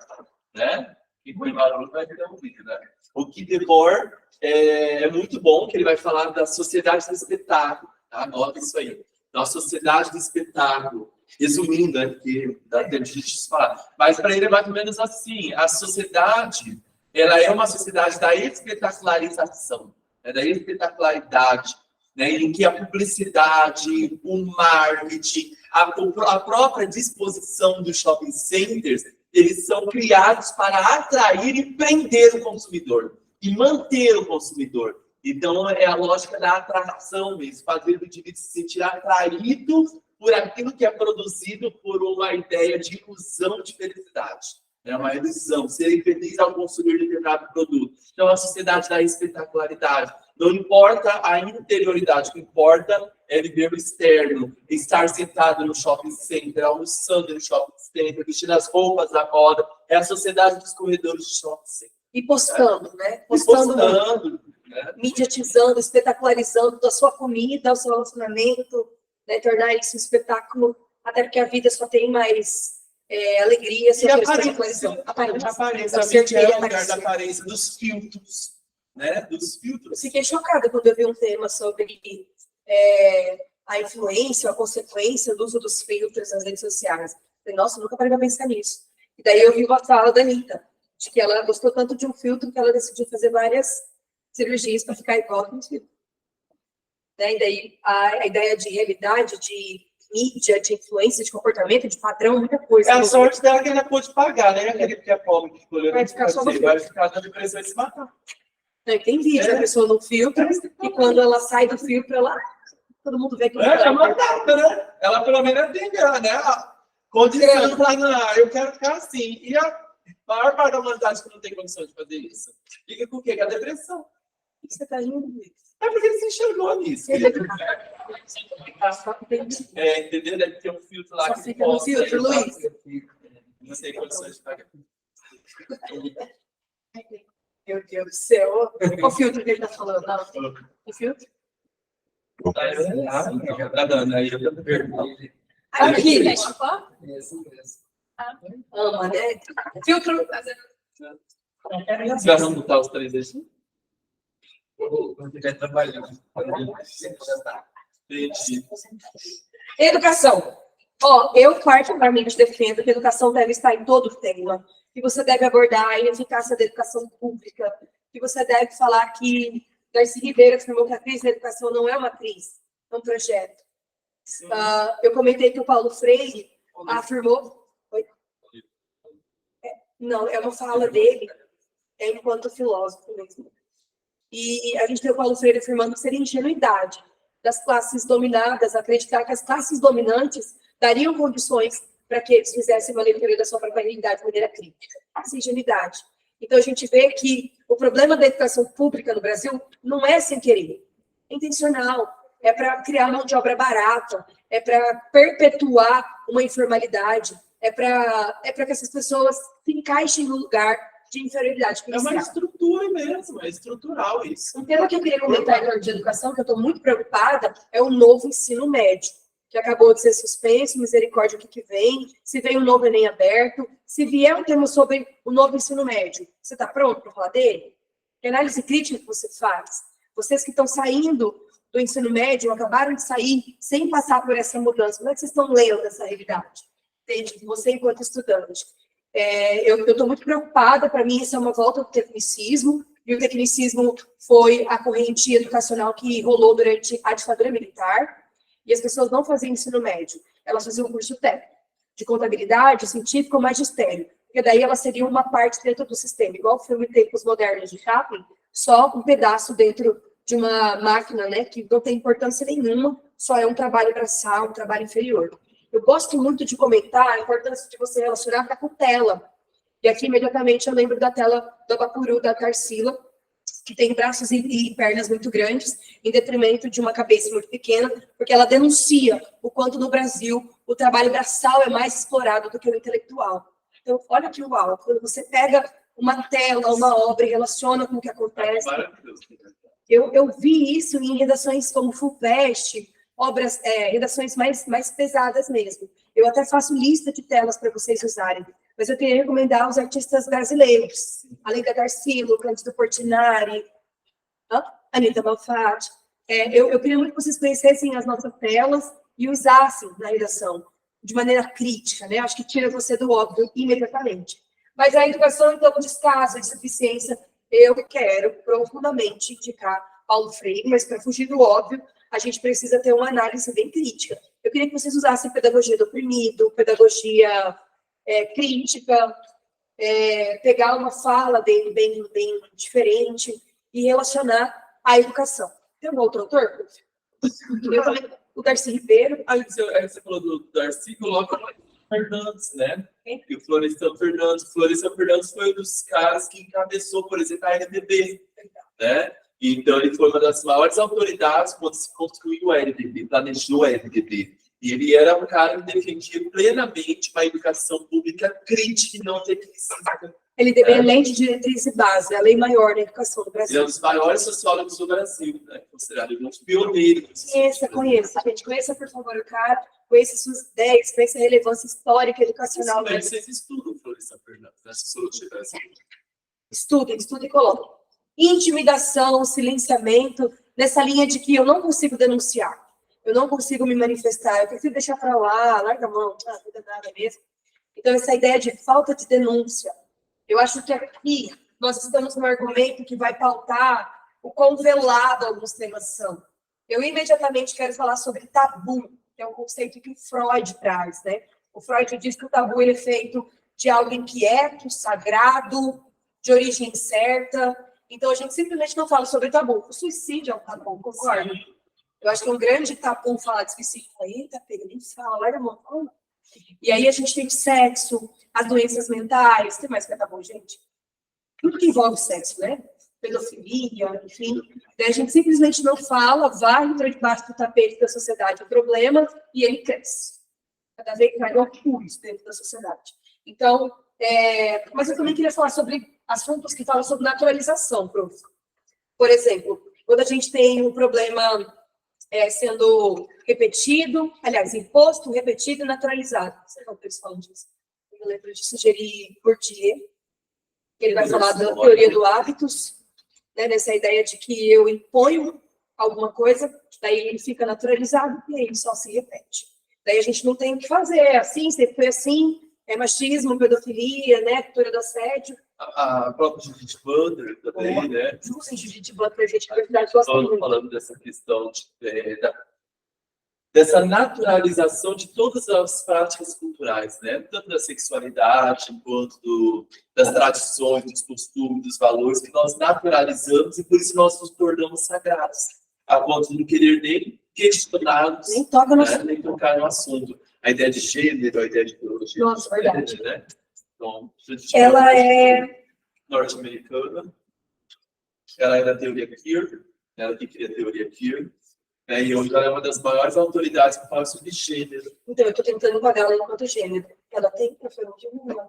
Né? Que foi barulho, vai ter um vídeo, né? O Guy Debord é muito bom, que ele vai falar da sociedade do espetáculo. Tá? Anota isso aí. Da sociedade do espetáculo. Resumindo, né? Porque dá tempo de a gente falar. Mas para ele é mais ou menos assim. A sociedade, ela é uma sociedade da espetacularização, né? Da espetacularidade, né? Em que a publicidade, o marketing, a própria disposição dos shopping centers, eles são criados para atrair e prender o consumidor e manter o consumidor. Então, é a lógica da atração mesmo, fazer o indivíduo se sentir atraído por aquilo que é produzido por uma ideia de ilusão de felicidade. É uma ilusão, ser feliz ao consumir determinado produto. Então, a sociedade da espetacularidade. Não importa a interioridade, o que importa é viver o externo, estar sentado no shopping center, almoçando no shopping center, vestindo as roupas da moda. É a sociedade dos corredores de shopping center. E postando, né? Postando, né? Mediatizando, espetacularizando a sua comida, o seu relacionamento, né? Tornar isso um espetáculo, até porque a vida só tem mais alegria se a espetacularização. Aparência é o lugar da aparência, dos filtros, né? Dos filtros. Fiquei chocada quando eu vi um tema sobre a influência, a consequência do uso dos filtros nas redes sociais. Falei, nossa, nunca parei para pensar nisso. E daí eu vi uma fala da Anitta, de que ela gostou tanto de um filtro que ela decidiu fazer várias cirurgias para ficar igual ao filtro. Né? E daí a ideia de realidade, de mídia, de influência, de comportamento, de padrão, muita coisa. É a sorte dela que ela pôde pagar, né? Aquele que é pobre que escolheu vai ficar só no vai ficar dando depressão e se matar. Tem vídeo, a pessoa no filtro, e quando ela sai do filtro, todo mundo vê que É matada, né? Ela pelo menos tem grana, né? Condição pra não, eu quero ficar assim. E a maior parte da humanidade que não tem condição de fazer isso. Fica com o quê? Com a depressão. O que você tá rindo disso? É porque ele se enxergou nisso. Entendeu? Deve ter um filtro lá Só que fica no filtro, Luiz. Não tem condições de pagar. Meu Deus do céu. Qual filtro que ele tá falando? Não, o filtro? Já tá dando, aí eu tô perguntando. Aqui, ama, né? Filtro. Você vai botar os três aqui? Vou ficar trabalhando. Entendi. Educação. Eu particularmente defendo que a educação deve estar em todo o tema, que você deve abordar a ineficácia da educação pública, que você deve falar que Darcy Ribeiro afirmou que a crise da educação não é uma crise, é um projeto. Eu comentei que o Paulo Freire afirmou... Não, é uma fala dele, enquanto filósofo mesmo. E a gente tem o Paulo Freire afirmando que seria ingenuidade das classes dominadas acreditar que as classes dominantes dariam condições para que eles fizessem uma leitura da sua própria realidade de maneira crítica. Essa ingenuidade. Então, a gente vê que o problema da educação pública no Brasil não é sem querer, é intencional, é para criar mão de obra barata, é para perpetuar uma informalidade, é para que essas pessoas se encaixem no lugar de inferioridade. É uma estrutura mesmo, é estrutural isso. Um tema que eu queria comentar em termos de educação, que eu estou muito preocupada, é o novo ensino médio. que acabou de ser suspenso, misericórdia, o que que vem, se vem um novo Enem aberto, se vier um tema sobre o novo ensino médio, você está pronto para falar dele? Que análise crítica que você faz? Vocês que estão saindo do ensino médio, acabaram de sair sem passar por essa mudança, como é que vocês estão lendo essa realidade? Entende? Você enquanto estudante. Eu estou muito preocupada, para mim isso é uma volta do tecnicismo, e o tecnicismo foi a corrente educacional que rolou durante a ditadura militar, e as pessoas não faziam ensino médio, elas faziam um curso técnico, de contabilidade, científico ou magistério, porque daí elas seriam uma parte dentro do sistema, igual o filme Tempos Modernos de Chaplin, só um pedaço dentro de uma máquina, né, que não tem importância nenhuma, só é um trabalho braçal, um trabalho inferior. Eu gosto muito de comentar a importância de você relacionar com a tela. E aqui, imediatamente, eu lembro da tela do Abapuru, da Tarsila, que tem braços e pernas muito grandes, em detrimento de uma cabeça muito pequena, porque ela denuncia o quanto no Brasil o trabalho braçal é mais explorado do que o intelectual. Então, olha que uau, quando você pega uma tela, uma obra e relaciona com o que acontece. Maravilhoso. Eu vi isso em redações como FUVEST, obras, redações mais pesadas mesmo. Eu até faço lista de telas para vocês usarem, mas eu queria recomendar os artistas brasileiros, além da Tarsila, Cândido Portinari, Anita Malfatti. Eu queria muito que vocês conhecessem as nossas telas e usassem na redação, de maneira crítica, né? Acho que tira você do óbvio imediatamente. Mas a educação, então, descaso, a insuficiência, eu quero profundamente indicar Paulo Freire, mas para fugir do óbvio, a gente precisa ter uma análise bem crítica. Eu queria que vocês usassem pedagogia do oprimido, pedagogia crítica, pegar uma fala dele bem diferente e relacionar à educação. Tem um outro autor? Eu falei, o Darcy Ribeiro. Aí você falou do Darcy, coloca o Fernandes, né? E o Florestan Fernandes. O Florestan Fernandes foi um dos caras que encabeçou, por exemplo, a LDB, né? Então, ele foi uma das maiores autoridades quando se construiu o LDB, planejou o LDB. E ele era um cara que defendia plenamente uma educação pública crítica e não tecnicista. LDB é Lei de Diretriz e Base, a lei maior da educação do Brasil. Ele é um dos maiores sociólogos do Brasil, né? Considerado um dos pioneiros. Conheça, gente. Conheça, por favor, o cara. Conheça suas ideias, conheça a relevância histórica e educacional dele. Vocês estudam, Florestan Fernandes, né? Sociologia brasileira. Estudem e coloquem. Intimidação, silenciamento, nessa linha de que eu não consigo denunciar, eu não consigo me manifestar, eu prefiro deixar para lá, larga a mão, não dá nada mesmo. Então, essa ideia de falta de denúncia, eu acho que aqui nós estamos num argumento que vai pautar o quão velado alguns temas são. Eu imediatamente quero falar sobre tabu, que é um conceito que o Freud traz, né? O Freud diz que o tabu ele é feito de algo inquieto, sagrado, de origem incerta. Então, a gente simplesmente não fala sobre tabu. O suicídio é um tabu, concorda? Eu acho que é um grande tabu falar de suicídio. Eita, pega, nem fala, larga a mão. E aí a gente tem sexo, as doenças mentais, o que mais que é tabu, gente? Tudo que envolve sexo, né? Pedofilia, enfim. Daí a gente simplesmente não fala, vai entrar debaixo do tapete da sociedade o problema e ele cresce. Cada vez mais loucuros dentro da sociedade. Então, mas eu também queria falar sobre assuntos que falam sobre naturalização, prof. Por exemplo, quando a gente tem um problema sendo repetido, aliás, imposto, repetido e naturalizado. Você não eles falam disso. Eu lembro de sugerir Bourdieu, que ele vai falar da teoria do hábitos, né, nessa ideia de que eu imponho alguma coisa, daí ele fica naturalizado e aí ele só se repete. Daí a gente não tem o que fazer, é assim, sempre foi assim, é machismo, pedofilia, né, cultura do assédio. A própria Judith Butler também, né? Usem Judith Butler, gente, na verdade, gosta muito. Falando dessa questão dessa naturalização de todas as práticas culturais, né? Tanto da sexualidade, quanto das tradições, dos costumes, dos valores, que nós naturalizamos e por isso nós nos tornamos sagrados, a ponto de não querer nem questioná-los, nem toca no né? Nem tocar no assunto. A ideia de gênero, a ideia de biologia. Nossa, verdade. Né? Então, ela é norte-americana, ela é da teoria queer, ela que cria a teoria queer, né? E hoje ela é uma das maiores autoridades que fala sobre gênero. Então, eu estou tentando pagar ela enquanto gênero. Ela tem preferência de mulher.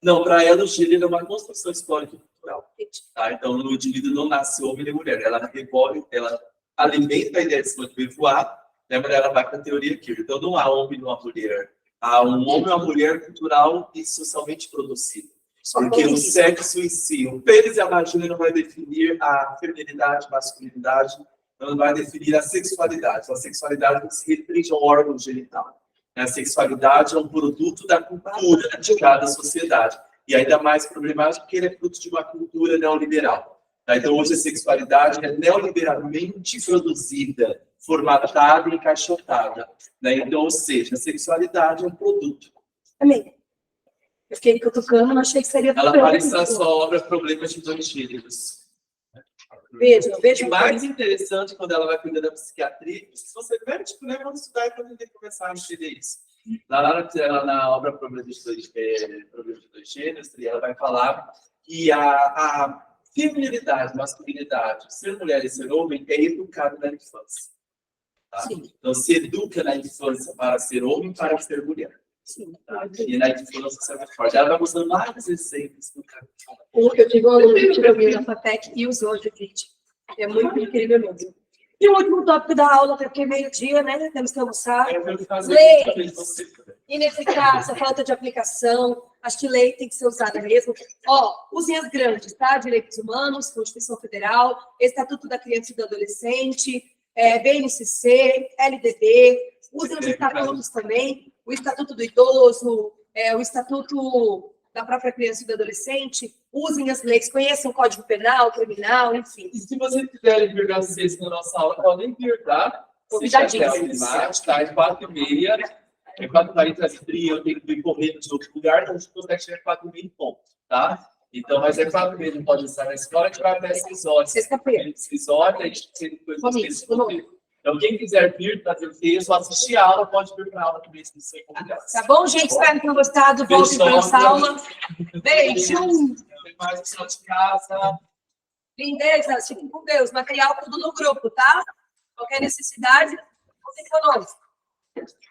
Não, para ela o gênero é uma construção histórica e cultural. Tá? Então, o indivíduo não nasce homem nem mulher, ela revolve, ela alimenta a ideia de se manter voar Lembra, ela vai para a teoria aqui. Então, não há homem e uma mulher. Há um homem e uma mulher cultural e socialmente produzido. Porque o sexo em si, o pênis e a vagina não vai definir a feminilidade, masculinidade, não vai definir a sexualidade. A sexualidade não se restringe ao órgão genital. A sexualidade é um produto da cultura de cada sociedade. E ainda mais problemático porque ele é fruto de uma cultura neoliberal. Então, hoje a sexualidade é neoliberalmente produzida, formatada e encaixotada. Então, ou seja, a sexualidade é um produto. Amém. Eu fiquei cutucando, não achei que seria Ela tão aparece na bonito. sua obra Problemas de Dois Gêneros. Veja, O veja. mais interessante quando ela vai cuidar da psiquiatria, se você tiver, tipo, né, vamos estudar para poder começar a entender isso. Na obra Problemas de Dois Gêneros, ela vai falar que a feminilidade, masculinidade, ser mulher e ser homem é educado na infância. Tá? Sim. Então, se educa na infância para ser homem e para ser mulher. Sim. Tá? E na infância isso é muito forte. Ela vai mostrando vários exemplos do cara. Eu tive um aluno que tirou mil na FATEC e usou de vídeo. É muito incrível mesmo. E o último tópico da aula, porque é meio-dia, né? Temos que almoçar. Ineficácia, falta de aplicação. Acho que lei tem que ser usada mesmo. Ó, usem as grandes, tá? Direitos Humanos, Constituição Federal, Estatuto da Criança e do Adolescente, BNCC, LDB. Usem os estatutos também. O Estatuto do Idoso, o Estatuto da própria criança e do adolescente. Usem as leis, conheçam o Código Penal, Criminal, enfim. E se vocês quiserem vir na sexta na nossa aula, podem vir, tá? Convidadíssimos. Tá? Às 4h30. É 4h40, eu tenho que ir correndo de outro lugar, então a gente consegue chegar às 4h30 em ponto, tá? Então, mas é 4h30, não pode estar na escola, a gente vai até 6 horas. Sexta-feira. 6 horas, a gente tem depois Comigo, Então, quem quiser vir fazer o texto, assistir a aula, pode vir para a aula também, se você convidar. Tá bom, gente? Espero que tenham gostado. Voltem para nossa aula. Beijo. Tem mais pessoal de casa. Lindezas, fiquem com Deus. Material tudo no grupo, tá? Qualquer necessidade, contem conosco.